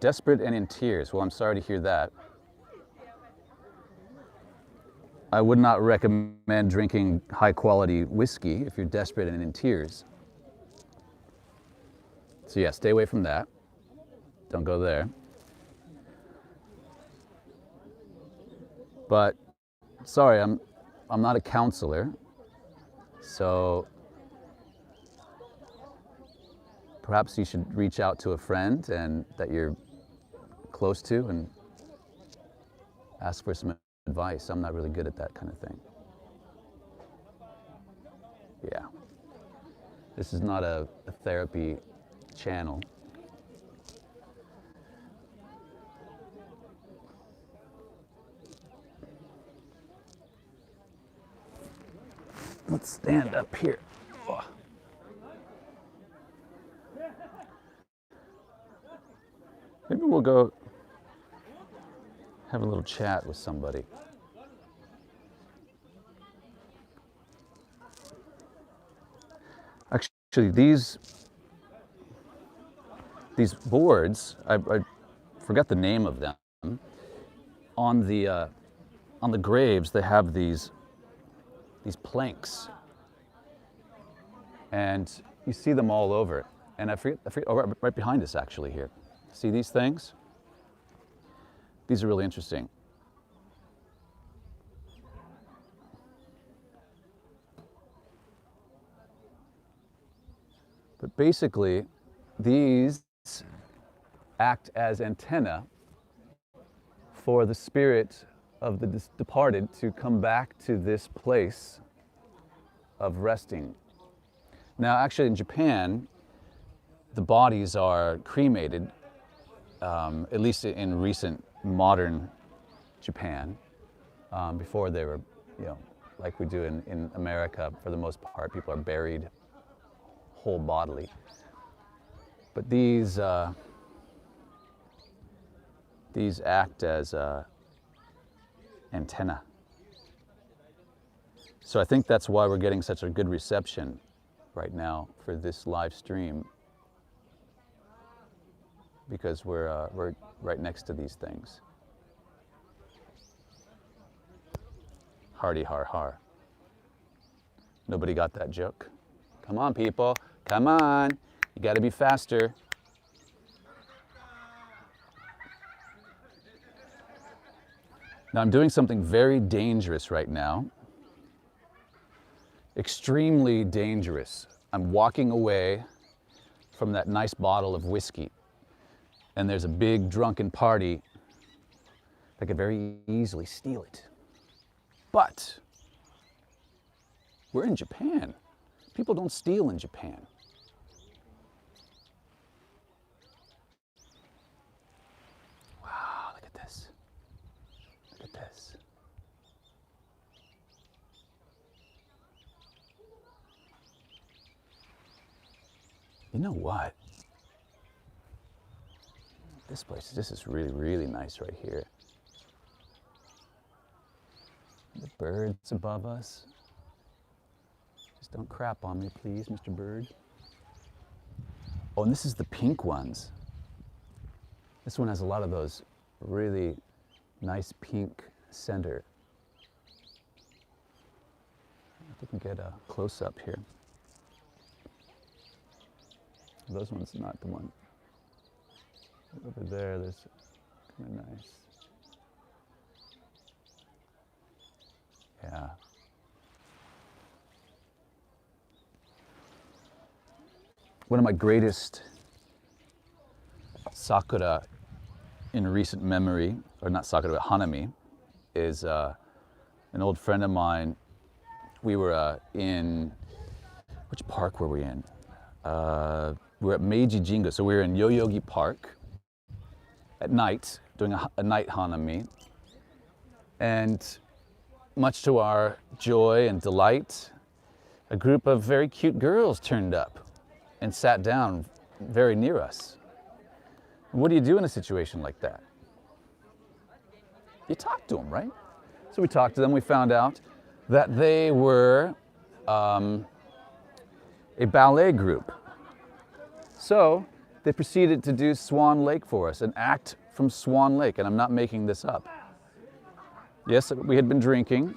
Desperate and in tears. Well, I'm sorry to hear that. I would not recommend drinking high quality whiskey if you're desperate and in tears. So yeah, stay away from that. Don't go there. But sorry, I'm not a counselor. So perhaps you should reach out to a friend and that you're close to and ask for some advice. I'm not really good at that kind of thing. Yeah. This is not a therapy channel. Let's stand up here. Oh. Maybe we'll go have a little chat with somebody. Actually, these these boards, I forgot the name of them, on the graves they have these planks. And you see them all over. And I forget, oh, right behind us actually here. See these things? These are really interesting. But basically, these act as antenna for the spirit of the departed to come back to this place of resting. Now, actually in Japan, the bodies are cremated, at least in recent modern Japan. Before they were, like we do in America, for the most part, people are buried whole bodily. But these act as antenna. So I think that's why we're getting such a good reception right now for this live stream, because we're right next to these things. Hardy har har. Nobody got that joke? Come on, people. Come on. You got to be faster. Now I'm doing something very dangerous right now. Extremely dangerous. I'm walking away from that nice bottle of whiskey, and there's a big drunken party that could very easily steal it. But we're in Japan. People don't steal in Japan. Wow, look at this. Look at this. You know what? This is really, really nice right here. The birds above us. Just don't crap on me, please, Mr. Bird. Oh, and this is the pink ones. This one has a lot of those really nice pink center. If we can get a close-up here. Those ones not the one. Over there, there's kind of nice. Yeah. One of my greatest SAKURA in recent memory, or not SAKURA, but HANAMI, is an old friend of mine. We were in, which park were we in? We were at Meiji Jingu, so we were in Yoyogi Park at night, doing a night HANAMI. And much to our joy and delight, a group of very cute girls turned up and sat down very near us. What do you do in a situation like that? You talk to them, right? So we talked to them. We found out that they were a ballet group. So they proceeded to do Swan Lake for us, an act from Swan Lake, and I'm not making this up. Yes, we had been drinking,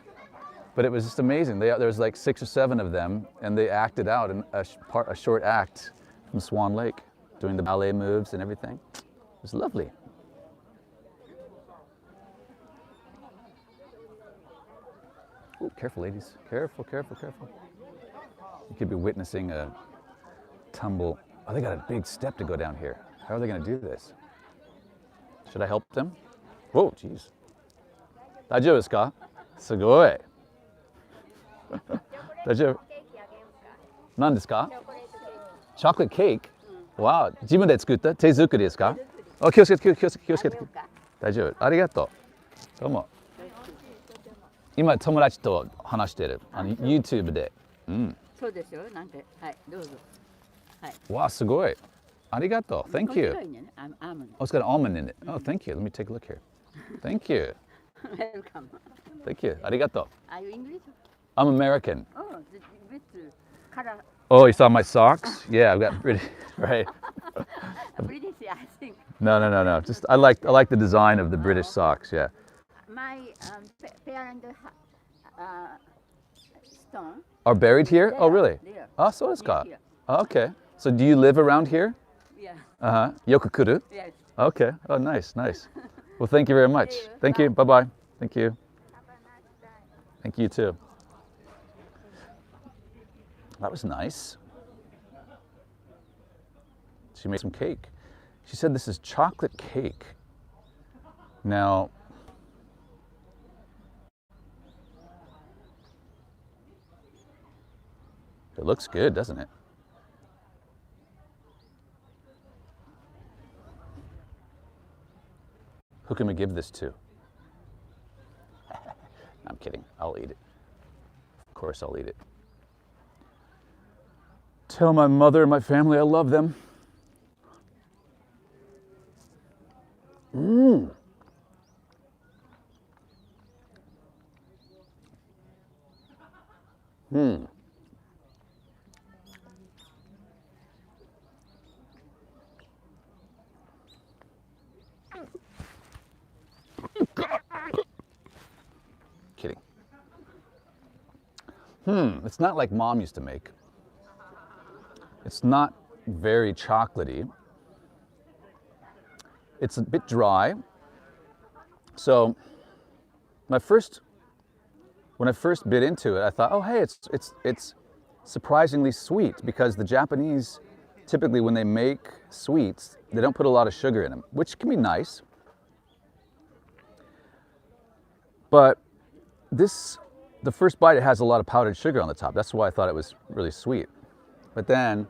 but it was just amazing. There was like 6 or 7 of them, and they acted out a short act from Swan Lake, doing the ballet moves and everything. It was lovely. Ooh, careful, ladies. Careful, careful, careful. You could be witnessing a tumble. Oh, they got a big step to go down here. How are they going to do this? Should I help them? Whoa, jeez. 大丈夫ですか? すごい。大丈夫? 何ですか? Chocolate cake? Wow. 自分で作った手作りですか? あ、気をつけて、気をつけて。大丈夫。ありがとう。どうも。今友達と話してる。YouTube で。うん。そうですよ。なんて、はい、どうぞ。はい。わあ、すごい。ありがとう。Thank you. Oh, it's got almond in it. Oh, thank you. Let me take a look here. Thank you. Welcome. Thank you. ありがとう。Are you English? I'm American. Oh, with color. Oh, you saw my socks? Yeah, I've got pretty, right. British, I think. No. Just I like the design of the British socks. Yeah. My parents stone. Are buried here? Oh, There, really? there. Ah, so it's got. Here. Okay. So do you live around here? Yeah. Yoku kuru? Yes. Okay. Oh, nice, nice. Well, thank you very much. See you. Thank you. Bye-bye. Thank you. Thank you too. That was nice. She made some cake. She said this is chocolate cake. Now, it looks good, doesn't it? Who can we give this to? I'm kidding. I'll eat it. Of course I'll eat it. Tell my mother and my family I love them. Mmm. Mmm. Kidding. It's not like Mom used to make. It's not very chocolatey. It's a bit dry. So when I first bit into it, I thought, oh hey, it's surprisingly sweet, because the Japanese typically when they make sweets, they don't put a lot of sugar in them, which can be nice. But the first bite, it has a lot of powdered sugar on the top. That's why I thought it was really sweet. But then,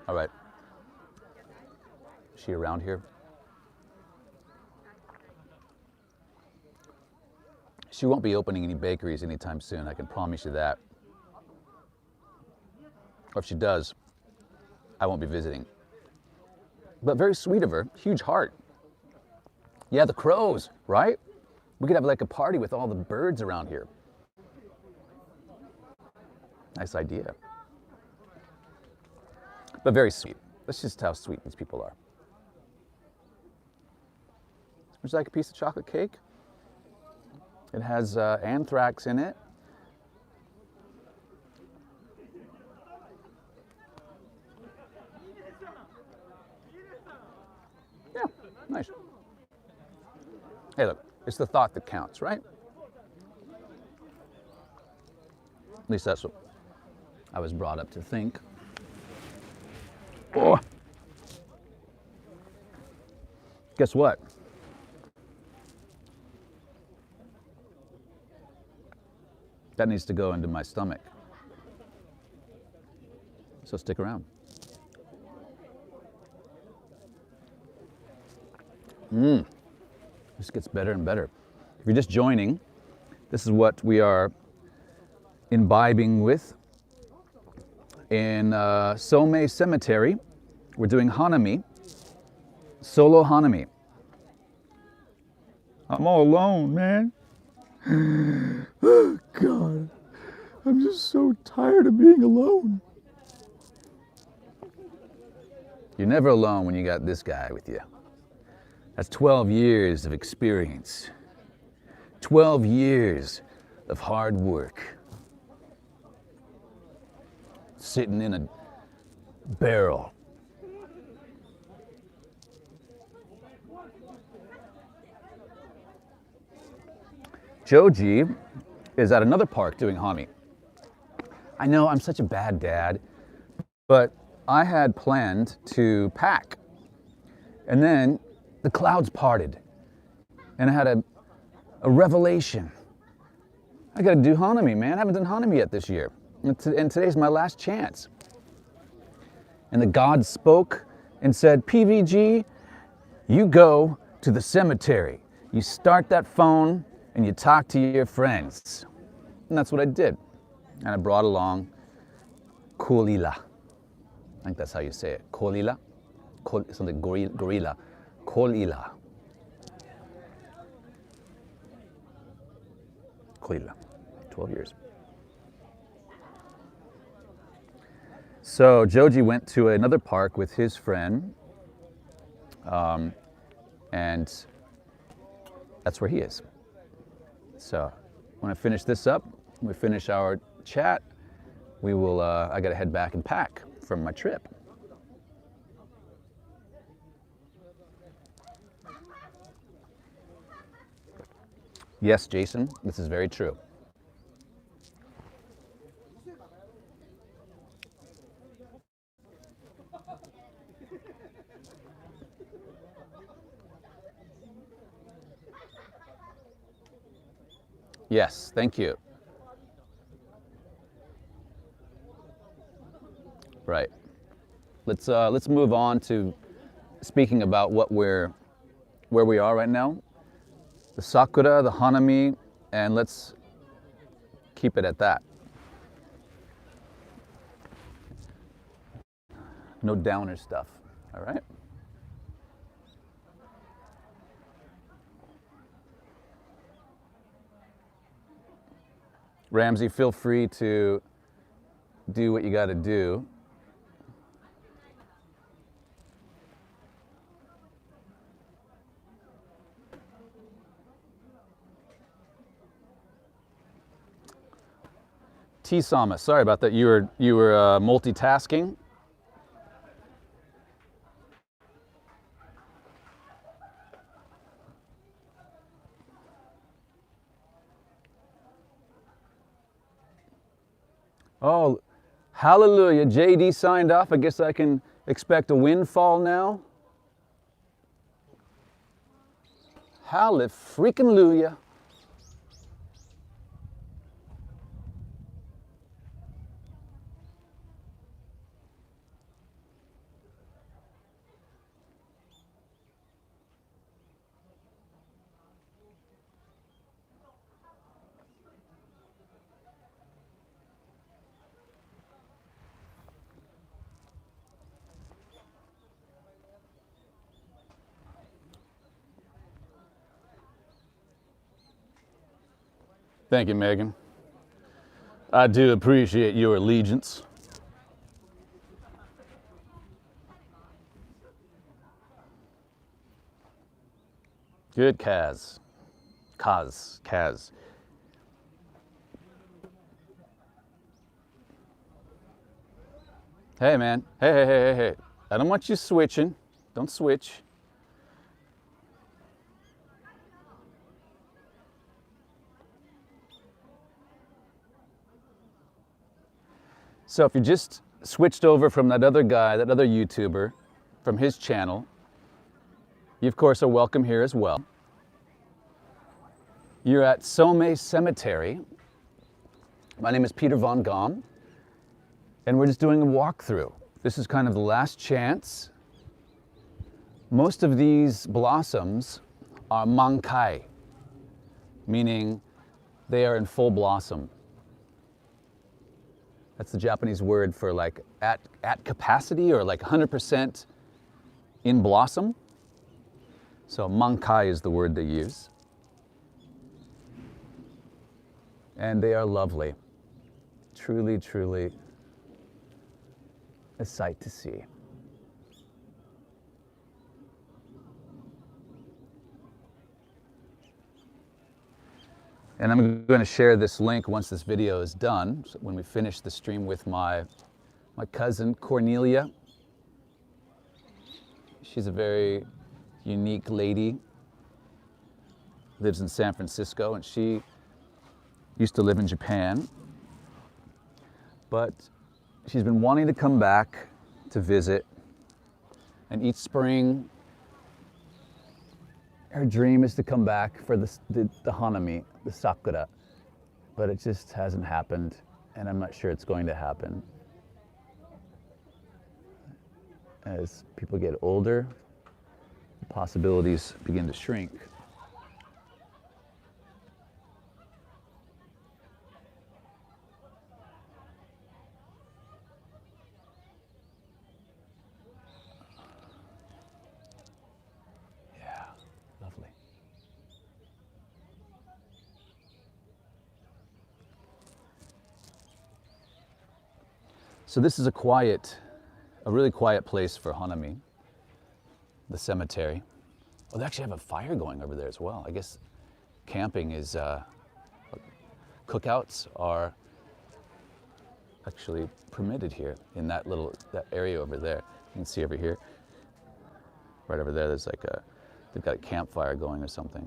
all right, is she around here? She won't be opening any bakeries anytime soon, I can promise you that. Or if she does, I won't be visiting. But very sweet of her, huge heart. Yeah, the crows, right? We could have like a party with all the birds around here. Nice idea. But very sweet. That's just how sweet these people are. Would you like a piece of chocolate cake? It has anthrax in it. Yeah, nice. Hey, look, it's the thought that counts, right? At least that's what I was brought up to think. Oh. Guess what? That needs to go into my stomach. So stick around. This gets better and better. If you're just joining, this is what we are imbibing with. In Somei Cemetery, we're doing HANAMI, solo HANAMI. I'm all alone, man. Oh, God. I'm just so tired of being alone. You're never alone when you got this guy with you. That's 12 years of experience. 12 years of hard work. Sitting in a barrel. Joji is at another park doing HANAMI. I know I'm such a bad dad, but I had planned to pack. And then the clouds parted. And I had a revelation. I gotta do HANAMI, man. I haven't done HANAMI yet this year. And today's my last chance. And the God spoke and said, PVG, you go to the cemetery. You start that phone and you talk to your friends. And that's what I did. And I brought along kolila. I think that's how you say it. Kolila? Something gorilla. Kolila. Kolila. 12 years. So Joji went to another park with his friend, and that's where he is. So when I finish this up, when we finish our chat, we will, I gotta head back and pack from my trip. Yes, Jason, this is very true. Yes, thank you. Right. Let's move on to speaking about where we are right now. The Sakura, the Hanami, and let's keep it at that. No downer stuff, all right? Ramsey, feel free to do what you got to do. T-Sama, sorry about that. You were multitasking. Oh, hallelujah. JD signed off. I guess I can expect a windfall now. Hallelujah. Thank you, Megan. I do appreciate your allegiance. Good, Kaz. Kaz. Hey, man. Hey. I don't want you switching. Don't switch. So if you just switched over from that other guy, that other YouTuber, from his channel, you of course are welcome here as well. You're at Somei Cemetery. My name is Peter von Gomm, and we're just doing a walkthrough. This is kind of the last chance. Most of these blossoms are mankai, meaning they are in full blossom. That's the Japanese word for like at capacity or like 100% in blossom. So mankai is the word they use. And they are lovely. Truly, truly a sight to see. And I'm going to share this link once this video is done, so when we finish the stream with my cousin Cornelia. She's a very unique lady, lives in San Francisco, and she used to live in Japan. But she's been wanting to come back to visit, and each spring her dream is to come back for the Hanami, the Sakura, but it just hasn't happened, and I'm not sure it's going to happen. As people get older, the possibilities begin to shrink. Yeah, lovely. So this is a really quiet place for Hanami, the cemetery. Oh, they actually have a fire going over there as well. I guess camping is, cookouts are actually permitted here in that area over there. You can see over here, right over there, there's like they've got a campfire going or something.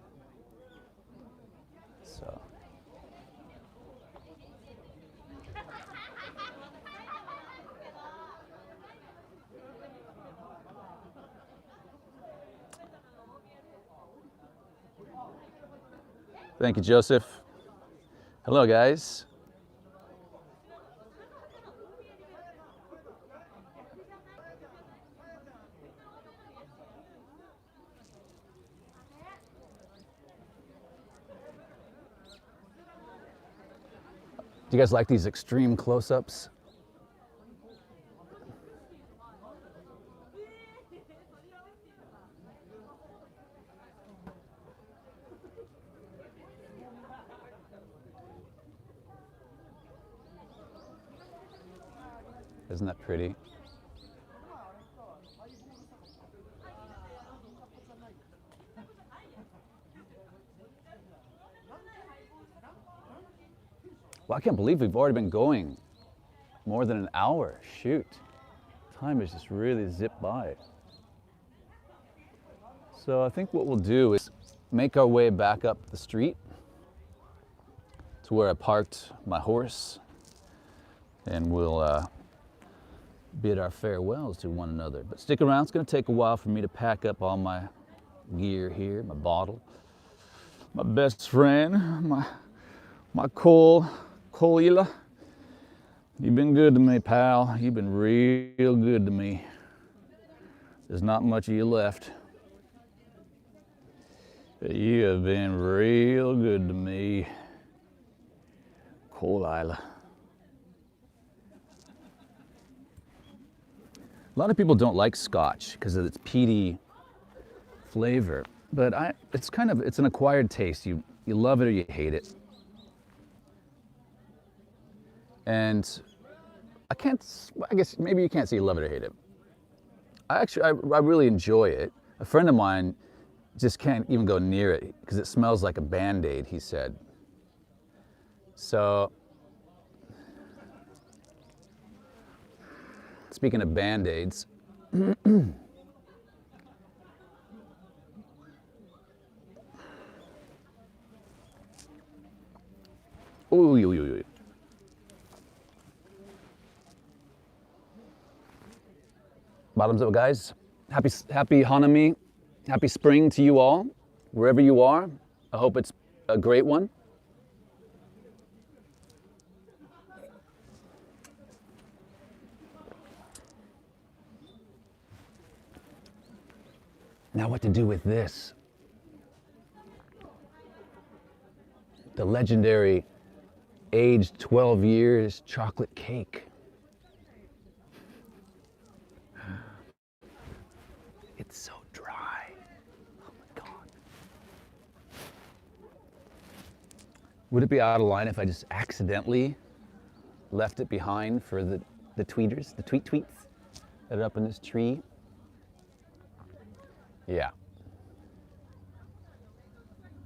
So. Thank you, Joseph. Hello, guys. Do you guys like these extreme close-ups? Isn't that pretty? Well, I can't believe we've already been going more than an hour. Shoot. Time has just really zipped by. So I think what we'll do is make our way back up the street to where I parked my horse, and we'll bid our farewells to one another. But stick around, it's gonna take a while for me to pack up all my gear here, my bottle, my best friend, my Cola. You've been good to me, pal. You've been real good to me. There's not much of you left. But you have been real good to me, Cola. A lot of people don't like Scotch because of its peaty flavor, but it's an acquired taste. You love it or you hate it. And I guess maybe you can't say you love it or hate it. I really enjoy it. A friend of mine just can't even go near it because it smells like a Band-Aid, he said. So, speaking of Band-Aids, ooh. Bottoms up, guys. Happy Hanami. Happy spring to you all, wherever you are. I hope it's a great one. Now what to do with this? The legendary aged 12 years chocolate cake. It's so dry. Oh my God. Would it be out of line if I just accidentally left it behind for the tweeters, the tweets that are up in this tree? Yeah.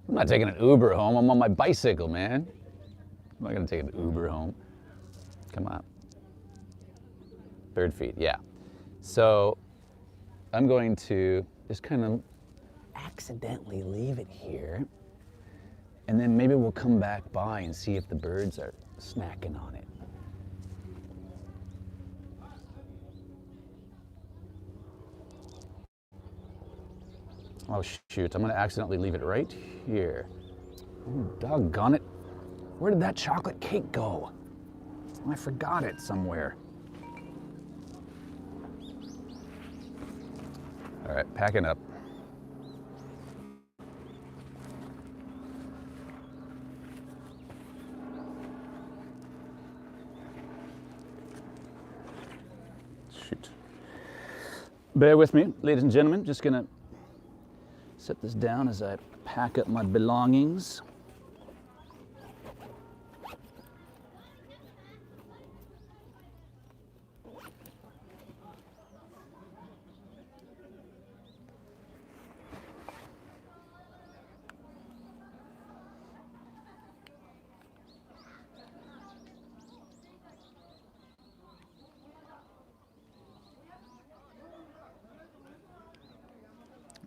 I'm not taking an Uber home. I'm on my bicycle, man. I'm not gonna take an Uber home. Come on. 3rd feet, yeah. So I'm going to just kind of accidentally leave it here, and then maybe we'll come back by and see if the birds are snacking on it. Oh shoot, I'm gonna accidentally leave it right here. Oh, doggone it. Where did that chocolate cake go? I forgot it somewhere. All right, packing up. Shoot. Bear with me, ladies and gentlemen. Just gonna set this down as I pack up my belongings.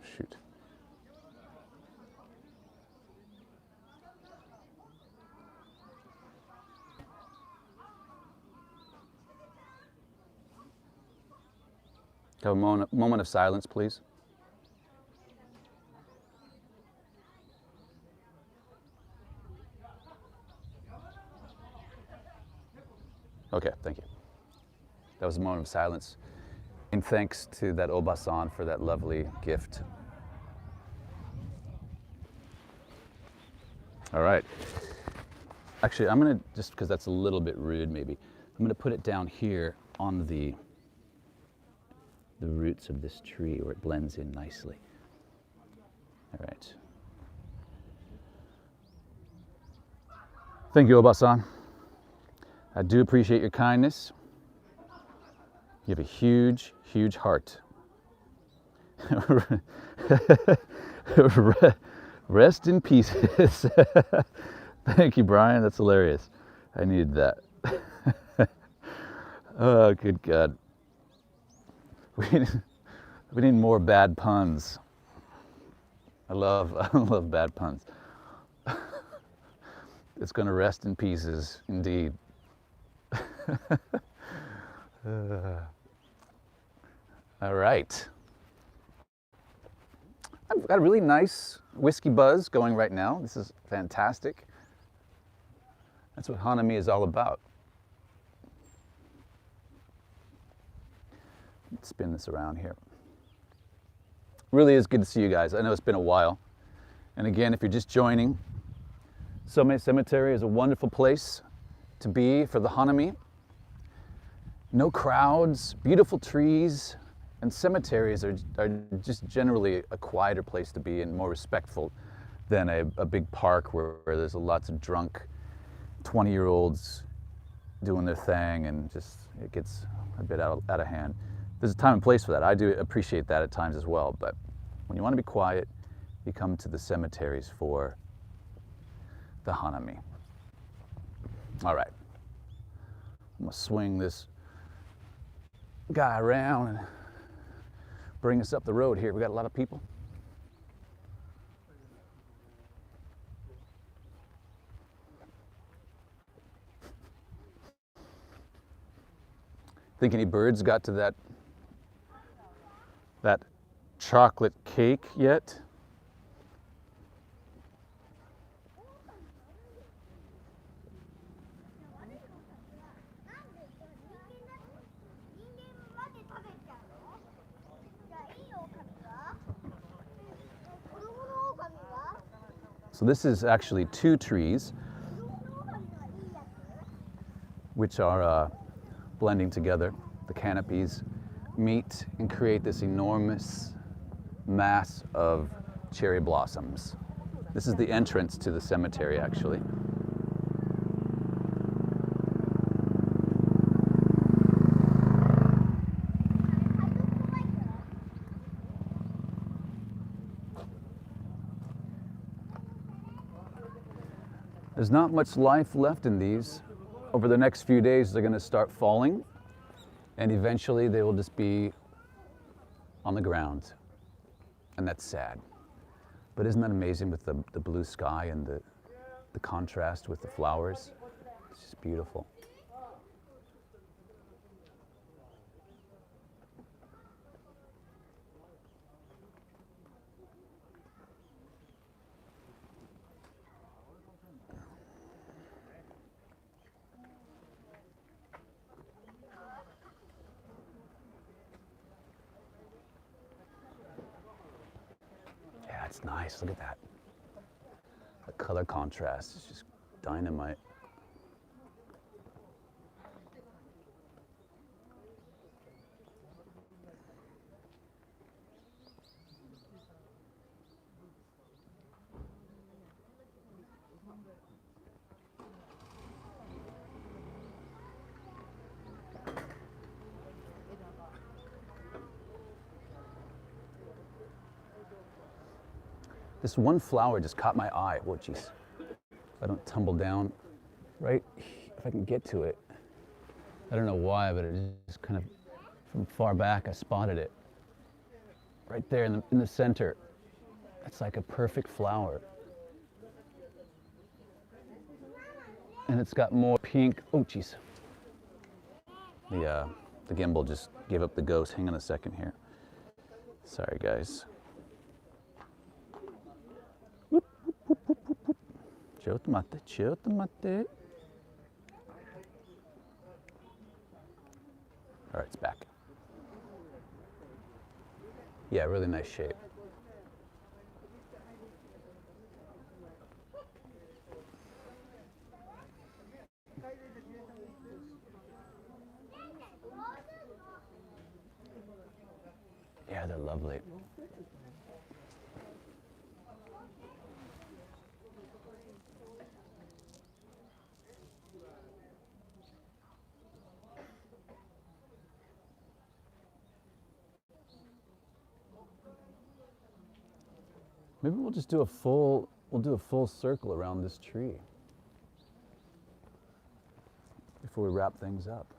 Shoot. Have a moment of silence, please. Okay, thank you. That was a moment of silence. And thanks to that Obasan for that lovely gift. All right. Actually, I'm gonna, just because that's a little bit rude maybe, I'm gonna put it down here on the roots of this tree where it blends in nicely. All right. Thank you, Obasan. I do appreciate your kindness. You have a huge, huge heart. Rest in pieces. Thank you, Brian. That's hilarious. I needed that. Oh, good God. We need more bad puns. I love bad puns. It's going to rest in pieces, indeed. All right. I've got a really nice whiskey buzz going right now. This is fantastic. That's what Hanami is all about. Let's spin this around here. Really is good to see you guys. I know it's been a while. And again, if you're just joining, Somei Cemetery is a wonderful place to be for the Hanami. No crowds, beautiful trees, and cemeteries are just generally a quieter place to be and more respectful than a big park where there's lots of drunk 20-year-olds doing their thing, and just it gets a bit out of hand. There's a time and place for that. I do appreciate that at times as well, but when you want to be quiet, you come to the cemeteries for the Hanami. All right. I'm gonna swing this guy around and bring us up the road here. We got a lot of people. Think any birds got to that chocolate cake yet? So this is actually two trees which are blending together. The canopies meet and create this enormous mass of cherry blossoms. This is the entrance to the cemetery, actually. There's not much life left in these. Over the next few days, they're going to start falling, and eventually they will just be on the ground. And that's sad. But isn't that amazing with the blue sky and the contrast with the flowers? It's just beautiful. It's nice, look at that. The color contrast is just dynamite. This one flower just caught my eye. Oh, jeez. If I don't tumble down right, if I can get to it. I don't know why, but it just kind of, from far back, I spotted it. right there in the center. It's like a perfect flower. And it's got more pink. Oh, jeez. The gimbal just gave up the ghost. Hang on a second here. Sorry, guys. Chotomate, chotomate. All right, it's back. Yeah, really nice shape. Yeah, they're lovely. Maybe we'll just do a full circle around this tree before we wrap things up.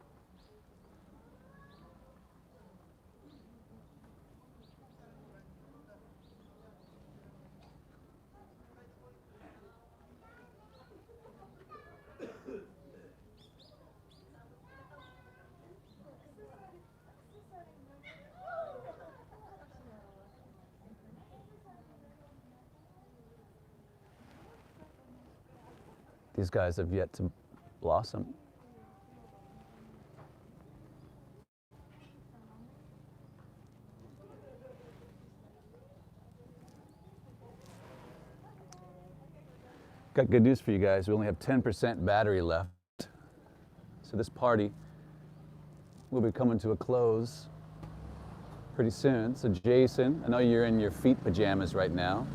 These guys have yet to blossom. Got good news for you guys. We only have 10% battery left. So this party will be coming to a close pretty soon. So Jason, I know you're in your feet pajamas right now.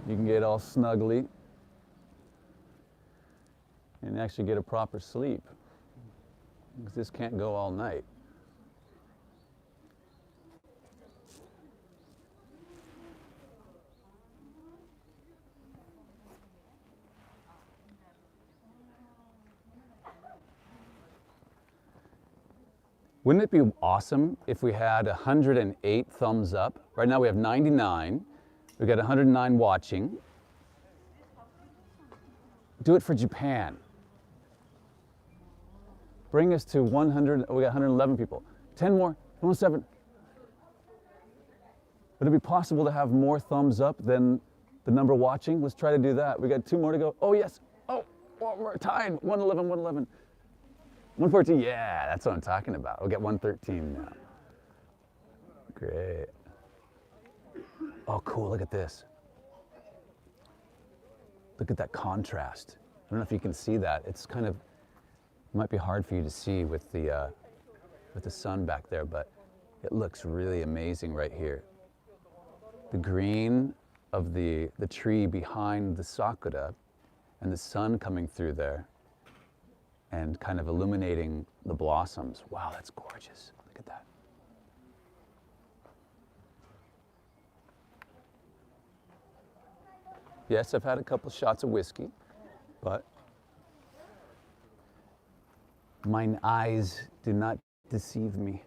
You can get all snuggly and actually get a proper sleep, because this can't go all night. Wouldn't it be awesome if we had 108 thumbs up? Right now we have 99. We've got 109 watching. Do it for Japan. Bring us to 100, we got 111 people. 10 more, 107. Would it be possible to have more thumbs up than the number watching? Let's try to do that. We got 2 more to go. Oh yes, oh, we're tied, 111, 111. 114, yeah, that's what I'm talking about. We'll get 113 now. Great. Oh, cool, look at this. Look at that contrast. I don't know if you can see that. It's kind of, it might be hard for you to see with the sun back there, but it looks really amazing right here. The green of the tree behind the sakura and the sun coming through there and kind of illuminating the blossoms. Wow, that's gorgeous. Look at that. Yes, I've had a couple shots of whiskey, but mine eyes do not deceive me.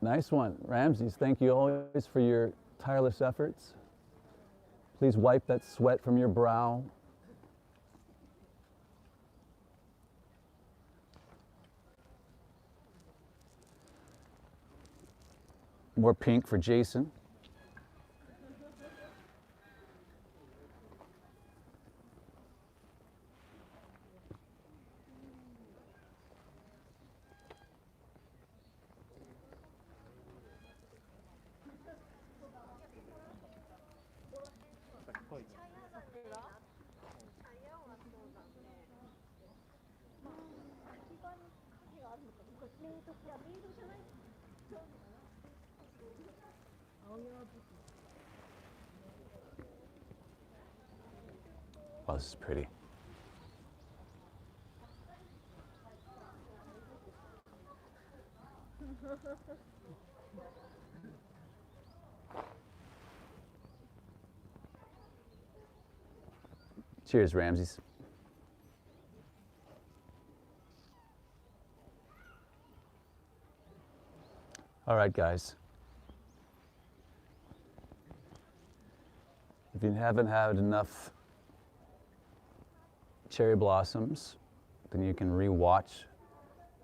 Nice one. Ramses, thank you always for your tireless efforts. Please wipe that sweat from your brow. More pink for Jason. Oh, this is pretty. Cheers, Ramses. All right, guys. If you haven't had enough cherry blossoms, then you can re-watch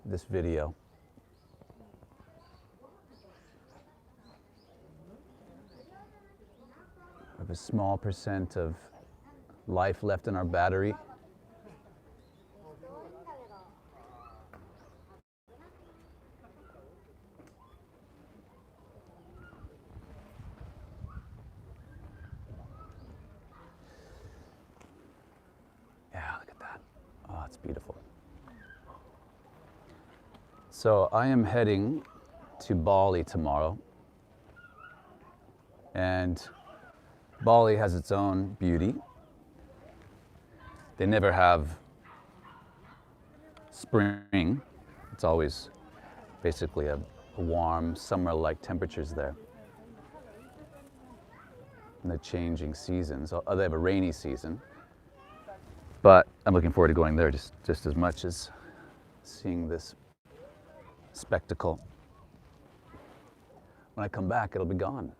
this video. We have a small percent of life left in our battery. Yeah, look at that. Oh, it's beautiful. So I am heading to Bali tomorrow. And Bali has its own beauty. They never have spring. It's always basically a warm summer-like temperatures there. And the changing seasons. Oh, they have a rainy season. But I'm looking forward to going there just as much as seeing this spectacle. When I come back, it'll be gone.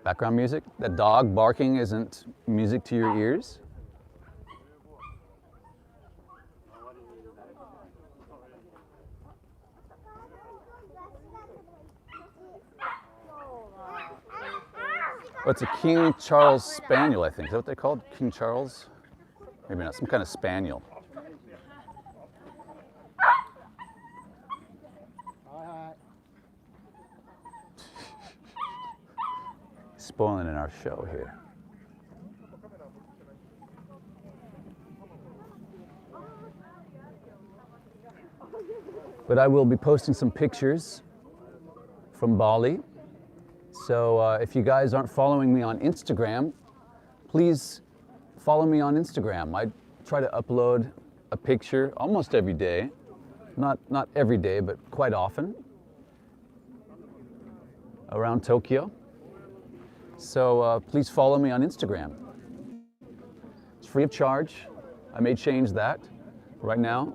Background music? That dog barking isn't music to your ears? Oh, it's a King Charles Spaniel, I think. Is that what they're called? King Charles? Maybe not. Some kind of spaniel. Spoiling in our show here. But I will be posting some pictures from Bali. So if you guys aren't following me on Instagram, please follow me on Instagram. I try to upload a picture almost every day. Not every day, but quite often around Tokyo. So please follow me on Instagram. It's free of charge. I may change that. Right now,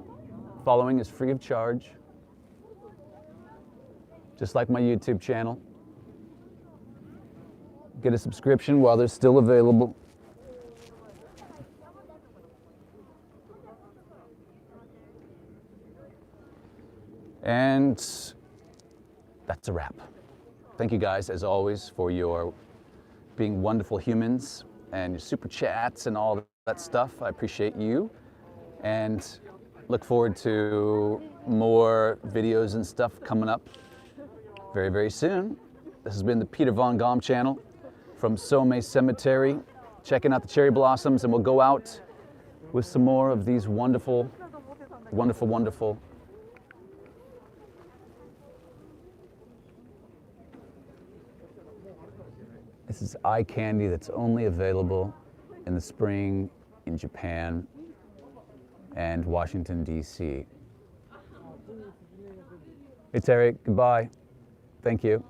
following is free of charge. Just like my YouTube channel. Get a subscription while they're still available. And that's a wrap. Thank you guys, as always, for your being wonderful humans and your super chats and all that stuff. I appreciate you and look forward to more videos and stuff coming up very, very soon. This has been the Peter Von Gomm channel from Somei Cemetery, checking out the cherry blossoms, and we'll go out with some more of these wonderful, wonderful, wonderful This is eye candy that's only available in the spring in Japan and Washington, D.C. It's Eric. Goodbye. Thank you.